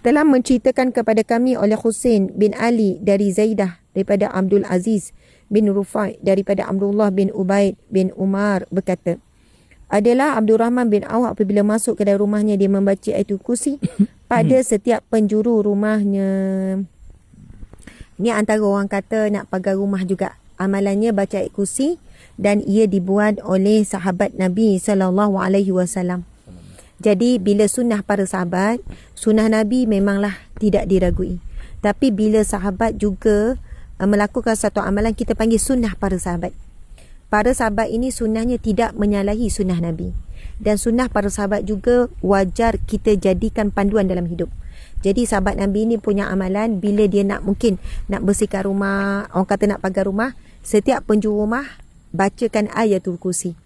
telah menceritakan kepada kami oleh Husain bin Ali dari Zaidah, daripada Abdul Aziz bin Rufai, daripada Abdullah bin Ubaid bin Umar berkata, adalah Abdul Rahman bin Auf apabila masuk ke dalam rumahnya, dia membaca ayatul kursi pada setiap penjuru rumahnya. Ini antara orang kata nak pagar rumah juga. Amalannya baca ayat kursi, dan ia dibuat oleh sahabat Nabi SAW. Jadi bila sunnah para sahabat, sunnah Nabi memanglah tidak diragui. Tapi bila sahabat juga melakukan satu amalan, kita panggil sunnah para sahabat. Para sahabat ini sunnahnya tidak menyalahi sunnah Nabi. Dan sunnah para sahabat juga wajar kita jadikan panduan dalam hidup. Jadi sahabat Nabi ni punya amalan, bila dia nak bersihkan rumah, orang kata nak pagar rumah, setiap penjuru rumah bacakan ayatul kursi.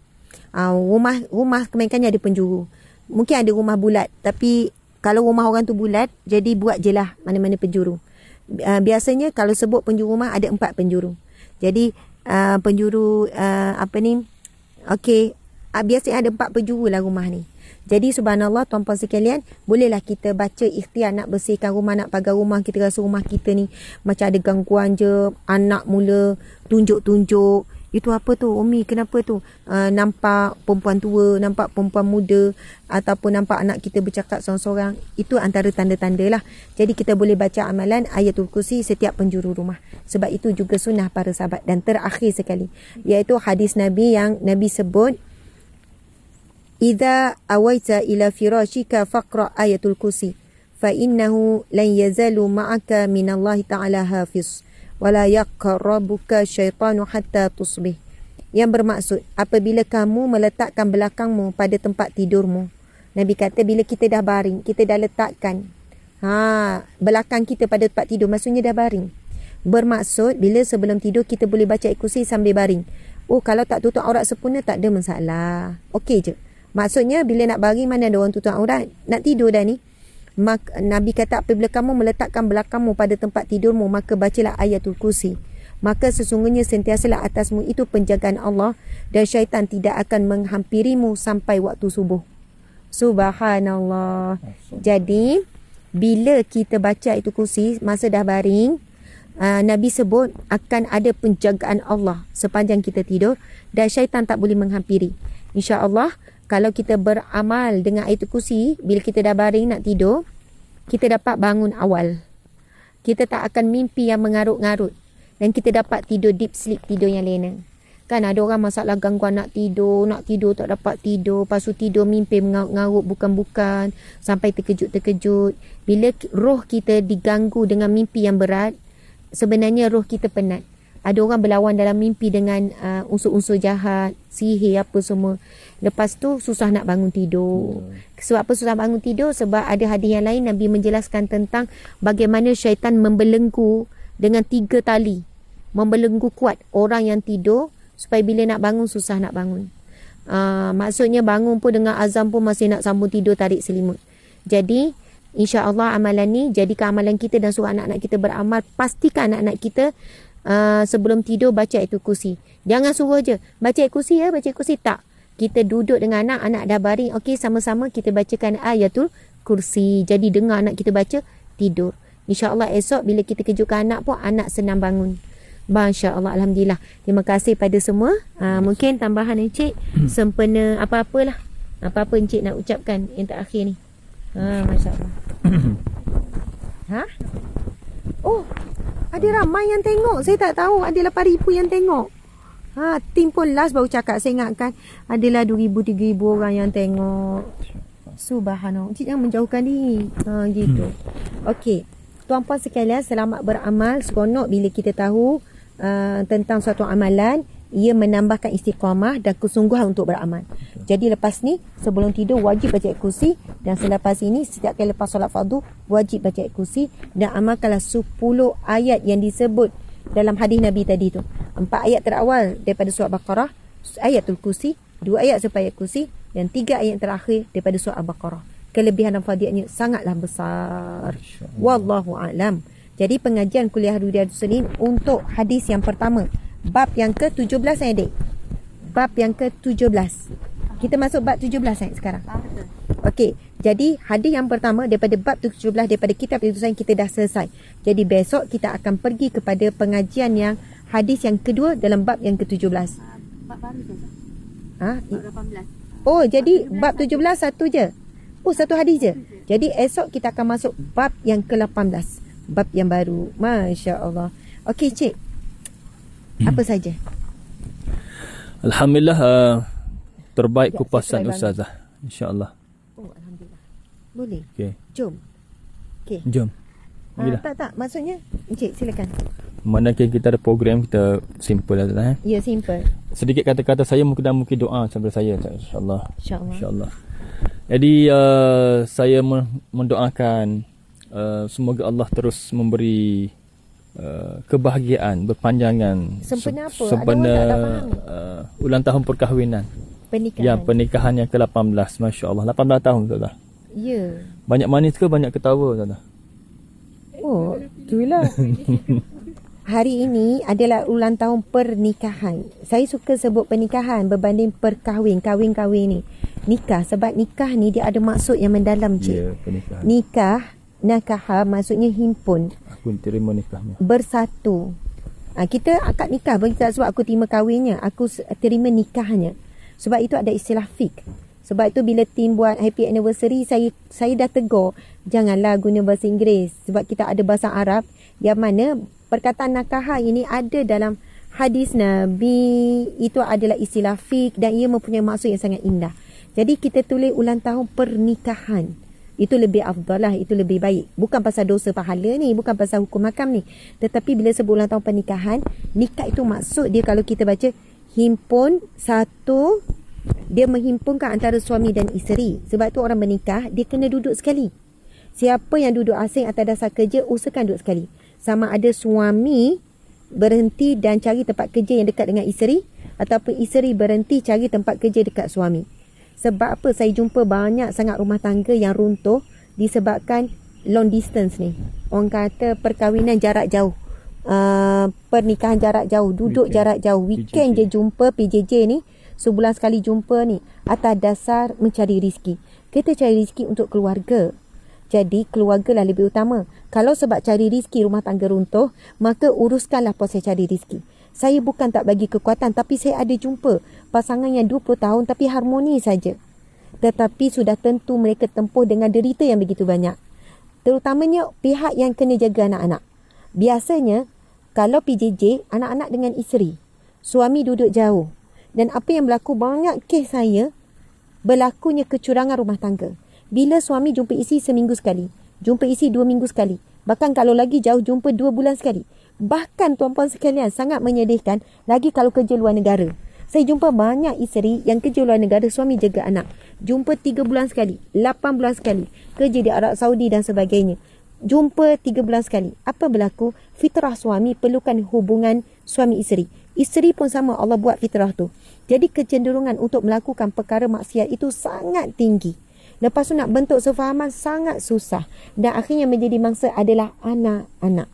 Rumah kebanyakannya ada penjuru. Mungkin ada rumah bulat, tapi kalau rumah orang tu bulat, jadi buat je lah mana-mana penjuru. Biasanya kalau sebut penjuru rumah ada 4 penjuru. Jadi penjuru biasanya ada 4 penjuru lah rumah ni. Jadi subhanallah tuan-puan sekalian, bolehlah kita baca ikhtiar nak bersihkan rumah, nak pagar rumah. Kita rasa rumah kita ni macam ada gangguan je, anak mula tunjuk-tunjuk. Itu apa tu? Umi, kenapa tu? Nampak perempuan tua, nampak perempuan muda, ataupun nampak anak kita bercakap seorang-seorang. Itu antara tanda-tanda lah. Jadi kita boleh baca amalan ayatul kursi setiap penjuru rumah. Sebab itu juga sunnah para sahabat. Dan terakhir sekali, iaitu hadis Nabi yang Nabi sebut, Idza awaita ila firashika faqra ayatul kursi fa innahu lan yazalu ma'aka minallahi ta'ala hafiz wa la yaqrabuka syaitanu hatta tusbih. Yang bermaksud, apabila kamu meletakkan belakangmu pada tempat tidurmu. Nabi kata bila kita dah baring, kita dah letakkan belakang kita pada tempat tidur, maksudnya dah baring. Bermaksud bila sebelum tidur kita boleh baca ayat kursi sambil baring. Kalau tak tutup aurat sempurna tak ada masalah. Okey je. Maksudnya bila nak baring, mana ada orang tutup aurat, nak tidur dah ni. Nabi kata apabila kamu meletakkan belakangmu pada tempat tidurmu, maka bacalah ayatul kursi. Maka sesungguhnya sentiasalah atasmu itu penjagaan Allah, dan syaitan tidak akan menghampirimu sampai waktu subuh. Subhanallah. Jadi bila kita baca ayatul kursi masa dah baring, Nabi sebut akan ada penjagaan Allah sepanjang kita tidur, dan syaitan tak boleh menghampiri. InsyaAllah kalau kita beramal dengan ayatul kursi, bila kita dah baring nak tidur, kita dapat bangun awal. Kita tak akan mimpi yang mengarut-ngarut. Dan kita dapat tidur deep sleep, tidur yang lena. Kan ada orang masalah gangguan nak tidur tak dapat tidur. Lepas tu tidur mimpi mengarut-ngarut bukan-bukan, sampai terkejut-terkejut. Bila roh kita diganggu dengan mimpi yang berat, sebenarnya roh kita penat. Ada orang berlawan dalam mimpi dengan unsur-unsur jahat, sihir apa semua. Lepas tu susah nak bangun tidur. Sebab apa susah bangun tidur? Sebab ada hadis yang lain Nabi menjelaskan tentang bagaimana syaitan membelenggu dengan 3 tali. Membelenggu kuat orang yang tidur supaya bila nak bangun susah nak bangun. Maksudnya bangun pun dengan azam pun masih nak sambung tidur, tarik selimut. Jadi insya-Allah amalan ni jadikan amalan kita, dan suruh anak-anak kita beramal. Pastikan anak-anak kita sebelum tidur baca ayatul kursi. Jangan suruh je baca ayatul kursi baca ayatul kursi, tak. Kita duduk dengan anak dah baring, okey, sama-sama kita bacakan ayatul kursi. Jadi dengar anak kita baca, tidur. InsyaAllah esok bila kita kejutkan anak pun, anak senang bangun. Masya-Allah, alhamdulillah. Terima kasih pada semua. Mungkin tambahan Encik sempena apa-apalah. Apa-apa Encik nak ucapkan yang terakhir ni. Masya-Allah. Ada ramai yang tengok. Saya tak tahu ada 8,000 yang tengok. Tim pun last baru cakap, saya ingatkan adalah 2,000, 3,000 orang yang tengok. Subhanallah. Encik jangan menjauhkan diri. Gitu. Okey. Tuan-puan sekalian, selamat beramal. Seronok bila kita tahu tentang suatu amalan, ia menambahkan istiqamah dan kesungguhan untuk beramal. Jadi lepas ni, sebelum tidur wajib baca ayat kursi, dan selepas ini setiap kali lepas solat fardu wajib baca ayat kursi, dan amalkanlah 10 ayat yang disebut dalam hadis Nabi tadi tu. 4 ayat terawal daripada surah Baqarah, ayatul kursi, 2 ayat selepas ayat kursi, dan 3 ayat terakhir daripada surah Al-Baqarah. Kelebihan dan fadilatnya sangatlah besar. Wallahu a'lam. Jadi pengajian kuliah Riyadhus Shalihin untuk hadis yang pertama, bab yang ke-17 adik. Bab yang ke-17. Kita masuk bab 17 sekarang. Betul. Okey, jadi hadis yang pertama daripada bab 17 daripada kitab Riyadhus Shalihin kita dah selesai. Jadi besok kita akan pergi kepada pengajian yang hadis yang kedua dalam bab yang ke-17. Bab baru tu. Bab 18. Jadi bab 17 satu je. Satu hadis je. Jadi esok kita akan masuk bab yang ke-18. Bab yang baru. Masya Allah. Okey Cik, apa saja? Alhamdulillah, terbaik kupasan Ustazah, insya-Allah. Alhamdulillah. Boleh. Okey. Jom. Okey. Jom. Tak, maksudnya Encik silakan. Mana kita ada program, kita simple lah. Ya, simple. Sedikit kata-kata saya, mungkin doa sambil saya, insya-Allah. Insya-Allah. Jadi saya mendoakan semoga Allah terus memberi kebahagiaan berpanjangan Sempena apa? sempena Ada orang tak faham. ulang tahun perkahwinan. Pernikahan. Ya, pernikahan yang ke-18, masya-Allah. 18 tahun Ustazah. Ya. Banyak manis ke banyak ketawa Ustazah? Oh, itulah. Hari ini adalah ulang tahun pernikahan. Saya suka sebut pernikahan berbanding perkahwin, kahwin-kahwin ni. Nikah, sebab nikah ni dia ada maksud yang mendalam, cik. Ya, pernikahan. Nikah, nakaha maksudnya himpun, Aku terima nikahnya. bersatu. Kita akad nikah bukan sebab aku terima kahwinnya, aku terima nikahnya. Sebab itu ada istilah fik. Sebab itu bila tim buat happy anniversary, saya dah tegur, janganlah guna bahasa Inggeris. Sebab kita ada bahasa Arab yang mana perkataan nakaha ini ada dalam hadis Nabi. Itu adalah istilah fik dan ia mempunyai maksud yang sangat indah. Jadi kita tulis ulang tahun pernikahan. Itu lebih afdal lah, itu lebih baik. Bukan pasal dosa pahala ni, bukan pasal hukum makam ni. Tetapi bila sebut ulang tahun pernikahan, nikah itu maksud dia kalau kita baca himpun satu, dia menghimpunkan antara suami dan isteri. Sebab tu orang bernikah, dia kena duduk sekali. Siapa yang duduk asing atas dasar kerja, usahakan duduk sekali. Sama ada suami berhenti dan cari tempat kerja yang dekat dengan isteri, ataupun isteri berhenti cari tempat kerja dekat suami. Sebab apa saya jumpa banyak sangat rumah tangga yang runtuh disebabkan long distance ni. Orang kata perkahwinan jarak jauh. Pernikahan jarak jauh, duduk jarak jauh. Weekend je jumpa PJJ ni. Sebulan sekali jumpa ni atas dasar mencari rezeki. Kita cari rezeki untuk keluarga. Jadi keluarga lah lebih utama. Kalau sebab cari rezeki rumah tangga runtuh, maka uruskanlah proses cari rezeki. Saya bukan tak bagi kekuatan, tapi saya ada jumpa pasangan yang 20 tahun tapi harmoni saja. Tetapi sudah tentu mereka tempuh dengan derita yang begitu banyak. Terutamanya pihak yang kena jaga anak-anak. Biasanya kalau PJJ, anak-anak dengan isteri, suami duduk jauh. Dan apa yang berlaku, banyak kes saya berlakunya kecurangan rumah tangga. Bila suami jumpa isteri seminggu sekali, jumpa isteri 2 minggu sekali, bahkan kalau lagi jauh jumpa 2 bulan sekali. Bahkan tuan-puan sekalian, sangat menyedihkan lagi kalau kerja luar negara. Saya jumpa banyak isteri yang kerja luar negara, suami jaga anak. Jumpa 3 bulan sekali, 8 bulan sekali, kerja di Arab Saudi dan sebagainya. Jumpa 3 bulan sekali. Apa berlaku? Fitrah suami perlukan hubungan suami isteri. Isteri pun sama, Allah buat fitrah tu. Jadi kecenderungan untuk melakukan perkara maksiat itu sangat tinggi. Lepas tu nak bentuk sefahaman sangat susah. Dan akhirnya menjadi mangsa adalah anak-anak.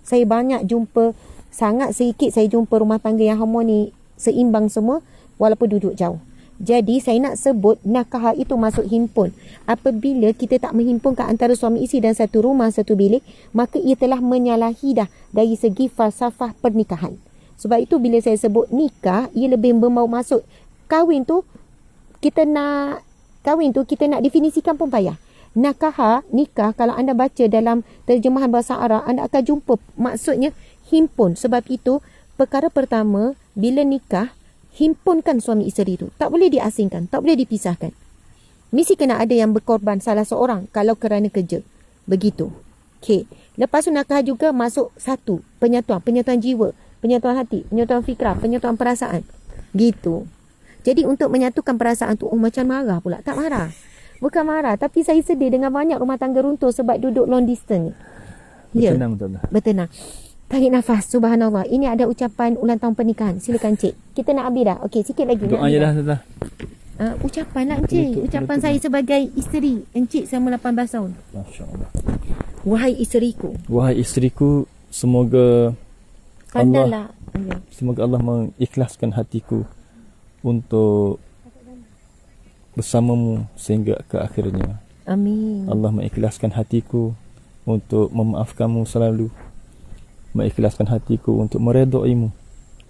Saya banyak jumpa, sangat sedikit saya jumpa rumah tangga yang harmoni, seimbang semua walaupun duduk jauh. Jadi saya nak sebut nakah itu masuk himpun. Apabila kita tak menghimpunkan antara suami isteri dan satu rumah, satu bilik, maka ia telah menyalahi dah dari segi falsafah pernikahan. Sebab itu bila saya sebut nikah, ia lebih membawa masuk. Kahwin tu kita nak definisikan pun payah. Nakah, nikah, kalau anda baca dalam terjemahan bahasa Arab, anda akan jumpa maksudnya himpun. Sebab itu perkara pertama, bila nikah, himpunkan suami isteri itu. Tak boleh diasingkan, tak boleh dipisahkan. Mesti kena ada yang berkorban salah seorang kalau kerana kerja. Begitu. Okey. Lepas tu nakah juga masuk satu, penyatuan jiwa, penyatuan hati, penyatuan fikrah, penyatuan perasaan. Gitu. Jadi untuk menyatukan perasaan tu, macam marah pula. Tak marah. Bukan marah, tapi saya sedih dengan banyak rumah tangga runtuh sebab duduk long distance. Bertenang, Ustazah. Bertenang. Tarik nafas, subhanallah. Ini ada ucapan ulang tahun pernikahan. Silakan cik. Kita nak habis dah. Okey, sikit lagi. Doa je dah, Ustazah. Ucapan lah encik. Ucapan saya sebagai isteri encik selama 18 tahun. Masya-Allah. Wahai isteriku. Wahai isteriku, semoga Pandanglah. Semoga Allah mengikhlaskan hatiku untuk bersamamu sehingga ke akhirnya. Amin. Allah mengikhlaskan hatiku untuk memaafkanmu selalu. Mengikhlaskan hatiku untuk meredaimu.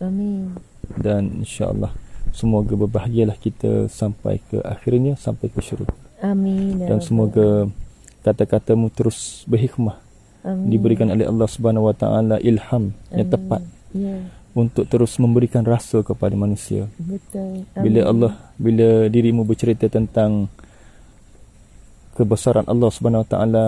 Amin. Dan insya-Allah semoga berbahagialah kita sampai ke akhirnya, sampai ke syurga. Amin. Dan semoga kata-katamu terus berhikmah. Amin. Diberikan oleh Allah Subhanahu Wa Taala ilham yang tepat. Ya. Untuk terus memberikan rasa kepada manusia. Betul. Amin. Bila dirimu bercerita tentang kebesaran Allah Subhanahu Wa Taala,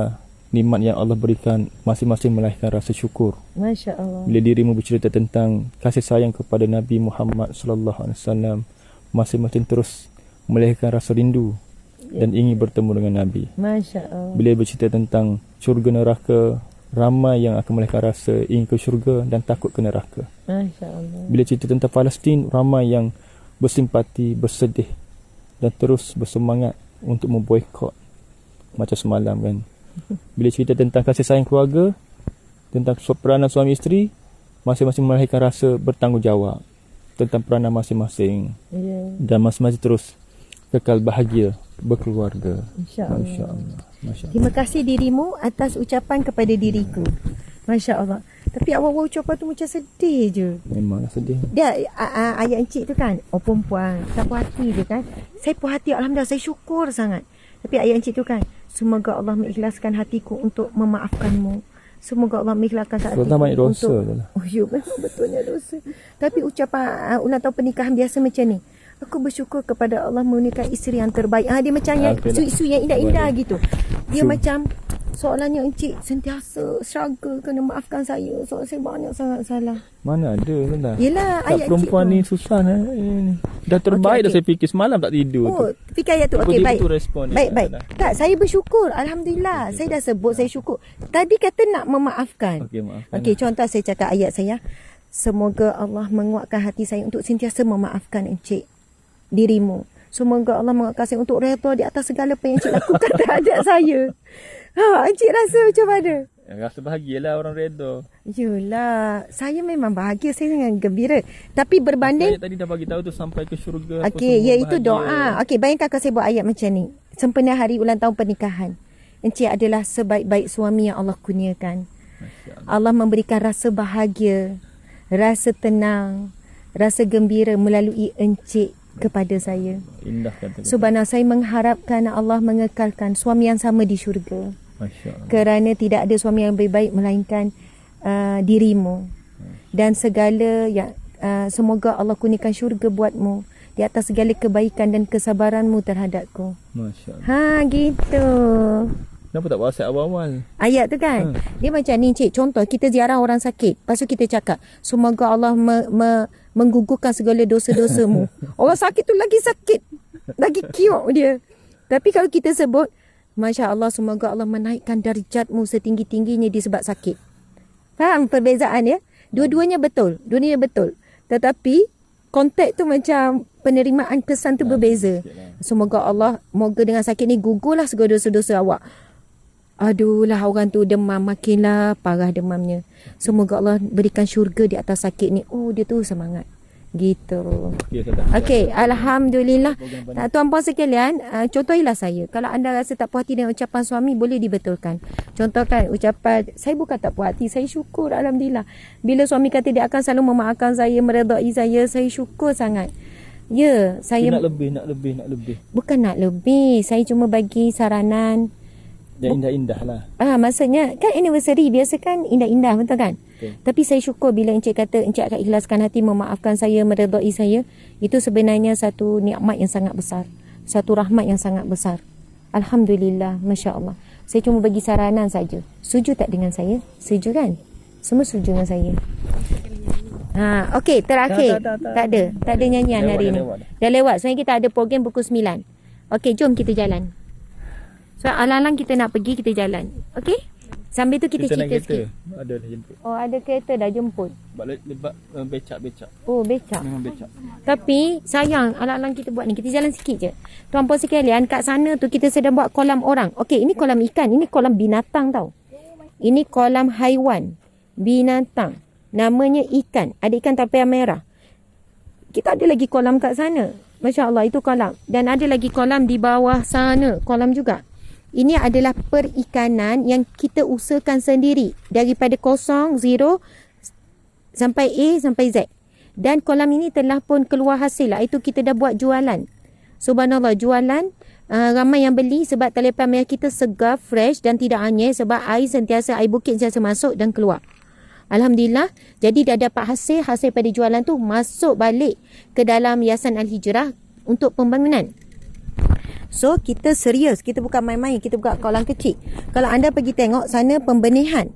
nikmat yang Allah berikan, masing-masing melahirkan rasa syukur. Masya-Allah. Bila dirimu bercerita tentang kasih sayang kepada Nabi Muhammad sallallahu alaihi wasallam, masing-masing terus melahirkan rasa rindu dan ingin bertemu dengan Nabi. Masya-Allah. Bila bercerita tentang syurga neraka, ramai yang akan melahirkan rasa ingin ke syurga dan takut ke neraka. Masya-Allah. Bila cerita tentang Palestin, ramai yang bersimpati, bersedih dan terus bersemangat untuk memboikot macam semalam kan. Bila cerita tentang kasih sayang keluarga, tentang peranan suami isteri, masing-masing melahirkan rasa bertanggungjawab tentang peranan masing-masing. Dan masing-masing terus kekal bahagia berkeluarga. Insya-Allah. Masya-Allah. Masya-Allah. Terima kasih dirimu atas ucapan kepada diriku. Masya-Allah. Tapi awal-awal ucapan tu macam sedih je. Memanglah sedih. Dia ayat encik tu kan, oh perempuan, tak puas hati dia kan. Saya puas hati, alhamdulillah, saya syukur sangat. Tapi ayat encik tu kan, semoga Allah mengikhlaskan hatiku untuk memaafkanmu. Semoga Allah mengikhlaskan hatiku Sebab banyak dosa untuk... tu lah. Oh ya, memang betulnya dosa. Tapi ucapan ulang tahun pernikahan biasa macam ni. Aku bersyukur kepada Allah menunaikan isteri yang terbaik. Dia macam yang isu-isu yang indah-indah gitu. Dia macam soalannya encik sentiasa struggle kena maafkan saya. Soalan saya banyak sangat salah. Mana ada lah. Yelah, tak ayat perempuan encik ni susah ni. Dah terbaik dah saya fikir semalam tak tidur tu. Fikir ayat tu. Okey, baik. Baik. Tak, saya bersyukur. Alhamdulillah. Saya dah sebut saya syukur. Tadi kata nak memaafkan. Okey, maafkan. Okey, contoh saya cakap ayat saya. Semoga Allah menguatkan hati saya untuk sentiasa memaafkan encik dirimu. Semoga Allah menguatkan saya untuk redha di atas segala apa yang encik lakukan terhadap saya. Encik rasa macam mana? Rasa bahagialah orang redha. Yelah, saya memang bahagia, saya sangat gembira. Tapi berbanding Ayat tadi dah bagi tahu tu sampai ke syurga. Okey, iaitu doa. Okey, bayangkan kalau saya buat ayat macam ni. Sempena hari ulang tahun pernikahan, encik adalah sebaik-baik suami yang Allah kurniakan. Allah memberikan rasa bahagia, rasa tenang, rasa gembira melalui encik kepada saya. Indah kata. Subhanallah, saya mengharapkan Allah mengekalkan suami yang sama di syurga. Masya-Allah. Kerana tidak ada suami yang lebih baik melainkan dirimu. Dan segala yang semoga Allah kurniakan syurga buatmu di atas segala kebaikan dan kesabaranmu terhadapku. Masya-Allah. Gitu. Kenapa tak WhatsApp awal-awal? Ayat tu kan. Dia macam ni, cik. Contoh, kita ziarah orang sakit. Lepas tu kita cakap, semoga Allah menggugurkan segala dosa-dosamu. Orang sakit tu lagi sakit. Lagi kiok dia. Tapi kalau kita sebut, Masya Allah, semoga Allah menaikkan darjatmu setinggi-tingginya disebab sakit. Faham perbezaan ya? Dua-duanya betul. Dua-duanya betul. Tetapi, konteks tu macam penerimaan kesan tu berbeza. Semoga Allah, moga dengan sakit ni gugurlah segala dosa-dosa awak. Aduh lah, orang tu demam, makinlah parah demamnya. Semoga Allah berikan syurga di atas sakit ni. Oh, dia tu semangat. Gitu. Okey, alhamdulillah. Tuan-puan sekalian, contohilah saya. Kalau anda rasa tak puas hati dengan ucapan suami, boleh dibetulkan. Contohkan ucapan, saya bukan tak puas hati, saya syukur, alhamdulillah. Bila suami kata dia akan selalu memaafkan saya, meredai saya syukur sangat. Ya, saya nak lebih. Bukan nak lebih, saya cuma bagi saranan. Yang indah-indah lah. Maksudnya kan anniversary biasa kan indah-indah, betul kan? Okay. Tapi saya syukur bila encik kata encik akan ikhlaskan hati memaafkan saya, meredai saya. Itu sebenarnya satu nikmat yang sangat besar, satu rahmat yang sangat besar. Alhamdulillah, masya-Allah. Saya cuma bagi saranan saja. Setuju tak dengan saya? Setuju kan? Semua setuju dengan saya. Okey, terakhir. Tak ada nyanyian hari ni. Dah lewat. Sebenarnya kita ada program pukul 9. Okey, jom kita jalan. So, alang-alang kita nak pergi, kita jalan. Okey? Sambil tu kita cerita sikit. Ada dah jemput. Oh, ada kereta dah jemput. Lebat becak. Oh, becak. Memang becak. Tapi, sayang, alang-alang kita buat ni. Kita jalan sikit je. Tuan-puan sekalian, kat sana tu kita sedang buat kolam orang. Okey, ini kolam ikan. Ini kolam binatang tau. Ini kolam haiwan. Binatang. Namanya ikan. Ada ikan tapir merah. Kita ada lagi kolam kat sana. Masya Allah, itu kolam. Dan ada lagi kolam di bawah sana. Kolam juga. Ini adalah perikanan yang kita usahakan sendiri. Daripada 0 sampai A sampai Z. Dan kolam ini telah pun keluar hasil lah. Itu kita dah buat jualan. Subhanallah, jualan. Ramai yang beli sebab talipan merah kita segar, fresh dan tidak anyir. Sebab air bukit sentiasa masuk dan keluar. Alhamdulillah. Jadi dah dapat hasil pada jualan tu masuk balik ke dalam Yayasan Al-Hijrah untuk pembangunan. So, kita serius. Kita bukan main-main. Kita buka kolam kecil. Kalau anda pergi tengok sana pembenihan.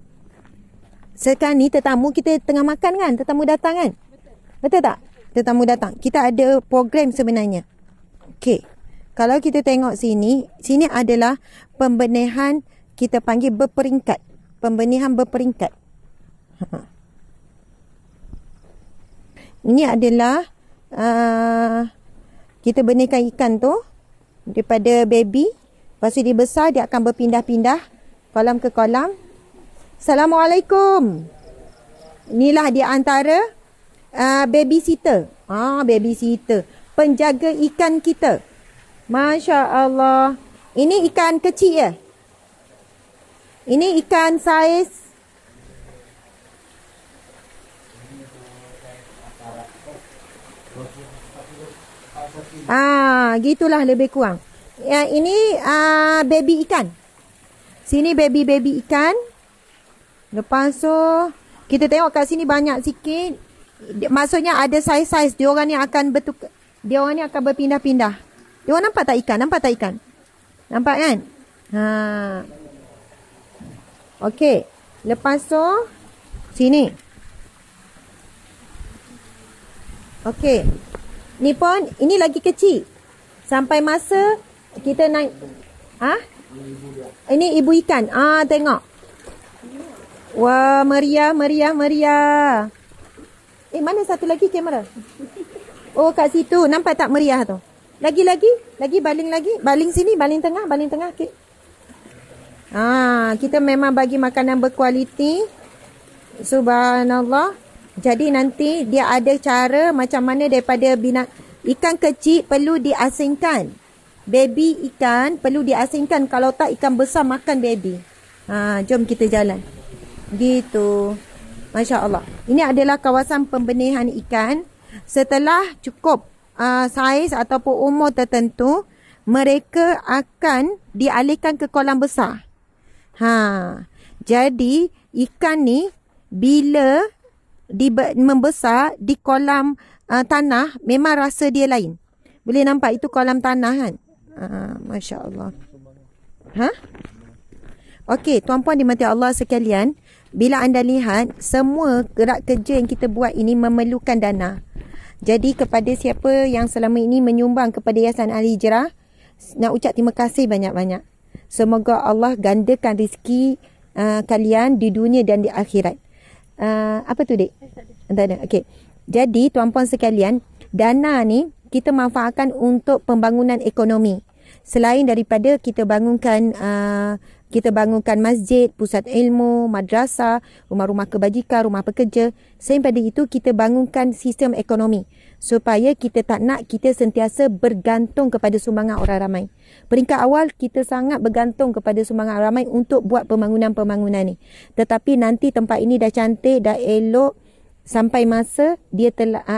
Sekarang ni tetamu kita tengah makan kan? Tetamu datang kan? Betul tak? Tetamu datang. Kita ada program sebenarnya. Okey. Kalau kita tengok sini adalah pembenihan kita panggil berperingkat. Pembenihan berperingkat. Ini adalah kita benihkan ikan tu daripada baby. Lepas tu dia besar, dia akan berpindah-pindah kolam ke kolam. Assalamualaikum. Inilah dia antara babysitter. Babysitter. Penjaga ikan kita. Masya Allah. Ini ikan kecil ya? Ini ikan saiz. Gitulah lebih kurang. Ini baby ikan. Sini baby ikan. Lepas tu kita tengok kat sini banyak sikit. Maksudnya ada saiz-saiz. Diorang ni akan bertukar. Diorang ni akan berpindah-pindah. Diorang nampak tak ikan? Nampak tak ikan? Nampak kan? Okey. Lepas tu sini. Okey. Ni pun ini lagi kecil. Sampai masa kita naik. Ini ibu ikan. Tengok. Wah, meriah. Mana satu lagi kamera? Oh, kat situ. Nampak tak meriah tu? Lagi, baling lagi. Baling sini, baling tengah. Okay. Kita memang bagi makanan berkualiti. Subhanallah. Jadi nanti dia ada cara macam mana daripada ikan kecil perlu diasingkan. Baby ikan perlu diasingkan. Kalau tak, ikan besar makan baby. Jom kita jalan. Gitu. Masya Allah. Ini adalah kawasan pembenihan ikan. Setelah cukup saiz ataupun umur tertentu, mereka akan dialihkan ke kolam besar. Jadi ikan ni bila membesar di kolam tanah, memang rasa dia lain. Boleh nampak itu kolam tanah kan? Masya Allah. Okey, tuan-puan dimati Allah sekalian, bila anda lihat semua gerak kerja yang kita buat ini memerlukan dana. Jadi kepada siapa yang selama ini menyumbang kepada Yayasan Al-Hijrah, nak ucap terima kasih banyak-banyak. Semoga Allah gandakan rezeki kalian di dunia dan di akhirat. Apa tu, Dek? Tak ada. Okey. Jadi tuan-puan sekalian, dana ni kita manfaatkan untuk pembangunan ekonomi. Selain daripada kita bangunkan masjid, pusat ilmu, madrasah, rumah-rumah kebajikan, rumah pekerja. Selain pada itu, kita bangunkan sistem ekonomi supaya kita tak nak kita sentiasa bergantung kepada sumbangan orang ramai. Peringkat awal, kita sangat bergantung kepada sumbangan orang ramai untuk buat pembangunan-pembangunan ni. Tetapi nanti tempat ini dah cantik, dah elok, sampai masa dia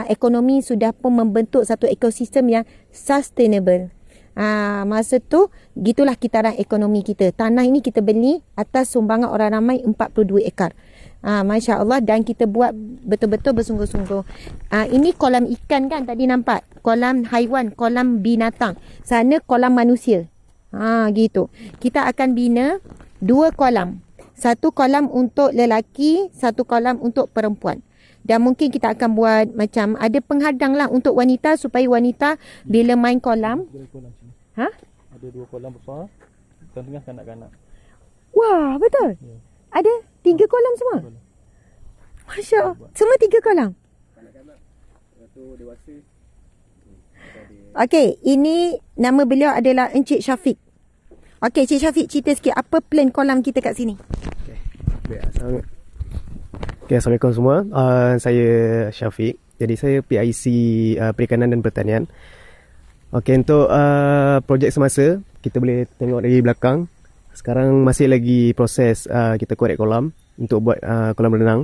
ekonomi sudah pun membentuk satu ekosistem yang sustainable. Masa tu gitulah kitaran ekonomi kita. Tanah ini kita beli atas sumbangan orang ramai 42 ekar. Masya Allah. Dan kita buat betul-betul bersungguh-sungguh. Ini kolam ikan kan tadi nampak. Kolam haiwan, kolam binatang. Sana kolam manusia. Gitu. Kita akan bina 2 kolam. Satu kolam untuk lelaki, satu kolam untuk perempuan. Dan mungkin kita akan buat macam ada penghadang lah untuk wanita supaya wanita bila main kolam. Ada 2 kolam besar. Tengah kanak-kanak. Wah, betul. Ya. Ada 3 kolam semua. Masya Allah. Semua 3 kolam. Kanak-kanak. Satu dewasa. Okey, ini nama beliau adalah Encik Syafiq. Okey, Encik Syafiq cerita sikit apa plan kolam kita kat sini. Assalamualaikum semua. Saya Syafiq. Jadi saya PIC Perikanan dan Pertanian. Okey, untuk projek semasa, kita boleh tengok dari belakang. Sekarang masih lagi proses kita korek kolam untuk buat kolam renang.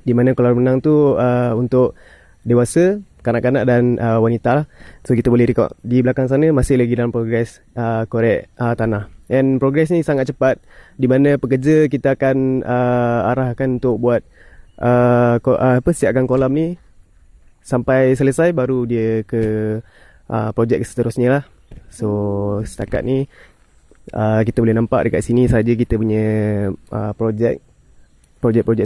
Di mana kolam renang tu untuk dewasa, kanak-kanak dan wanita. So kita boleh record di belakang sana masih lagi dalam progres korek tanah. And progres ni sangat cepat, di mana pekerja kita akan arahkan untuk buat siapkan kolam ni sampai selesai, baru dia ke projek seterusnya lah. So setakat ni kita boleh nampak dekat sini saja kita punya projek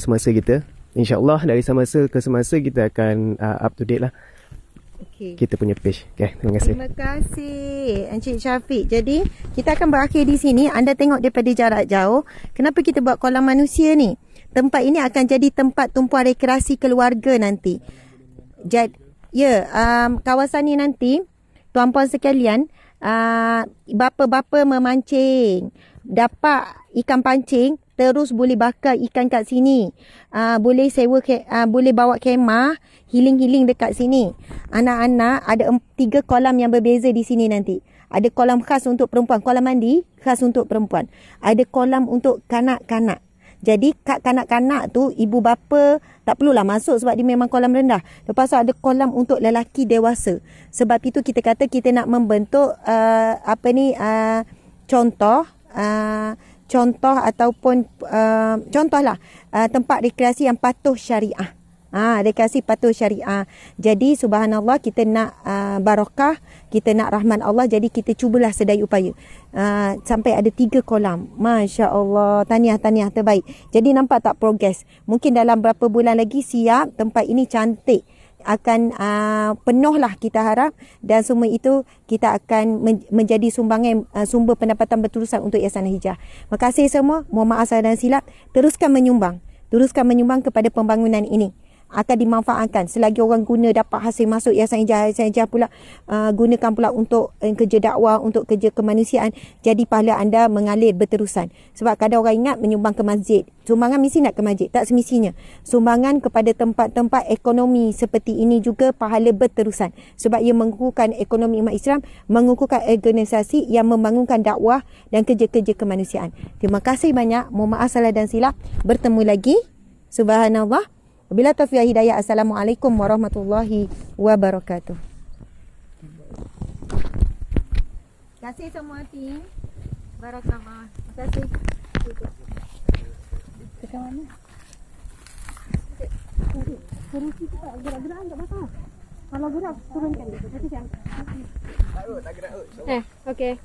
semasa kita. InsyaAllah dari semasa ke semasa kita akan up to date lah. Okey. kita punya page. Okay, terima kasih. Terima kasih Encik Syafiq. Jadi kita akan berakhir di sini. Anda tengok daripada jarak jauh. Kenapa kita buat kolam manusia ni? Tempat ini akan jadi tempat tumpuan rekreasi keluarga nanti. Kawasan ni nanti, tuan-puan sekalian, bapa-bapa memancing, dapat ikan pancing, terus boleh bakar ikan kat sini. Boleh sewa, boleh bawa kemah, healing dekat sini. Anak-anak ada 3 kolam yang berbeza di sini nanti. Ada kolam khas untuk perempuan, kolam mandi khas untuk perempuan. Ada kolam untuk kanak-kanak. Jadi kat kanak-kanak tu ibu bapa tak perlulah masuk sebab dia memang kolam rendah. Lepas tu ada kolam untuk lelaki dewasa. Sebab itu kita kata kita nak membentuk contohlah tempat rekreasi yang patuh syariah. Rekreasi patuh syariah. Jadi subhanallah, kita nak barakah, kita nak rahman Allah, jadi kita cubalah sedaya upaya. Sampai ada 3 kolam. Masya Allah, tahniah terbaik. Jadi nampak tak progres? Mungkin dalam berapa bulan lagi siap, tempat ini cantik. Akan penuh lah kita harap, dan semua itu kita akan menjadi sumbangan sumber pendapatan berterusan untuk Yayasan Al-Hijrah. Terima kasih semua. Mohon maaf salah dan silap. Teruskan menyumbang kepada pembangunan ini. Akan dimanfaatkan selagi orang guna dapat hasil masuk Yayasan Hijrah pula gunakan pula untuk kerja dakwah, untuk kerja kemanusiaan. Jadi pahala anda mengalir berterusan. Sebab kadang orang ingat menyumbang ke masjid, sumbangan mesti nak ke masjid, tak semestinya. Sumbangan kepada tempat-tempat ekonomi seperti ini juga pahala berterusan. Sebab ia mengukuhkan ekonomi umat Islam, mengukuhkan organisasi yang membangunkan dakwah dan kerja-kerja kemanusiaan. Terima kasih banyak. Mohon maaf salah dan silap. Bertemu lagi. Subhanallah. Bila taufiq hidayah. Assalamualaikum warahmatullahi wabarakatuh. Terima kasih semua tim. Barakallah. Terima kasih. Dekat mana? Turun sikit tak? Gerak-gerak tak apa. Kalau gerak turunkan. Nanti saya angkat. Tak gerak. Okey.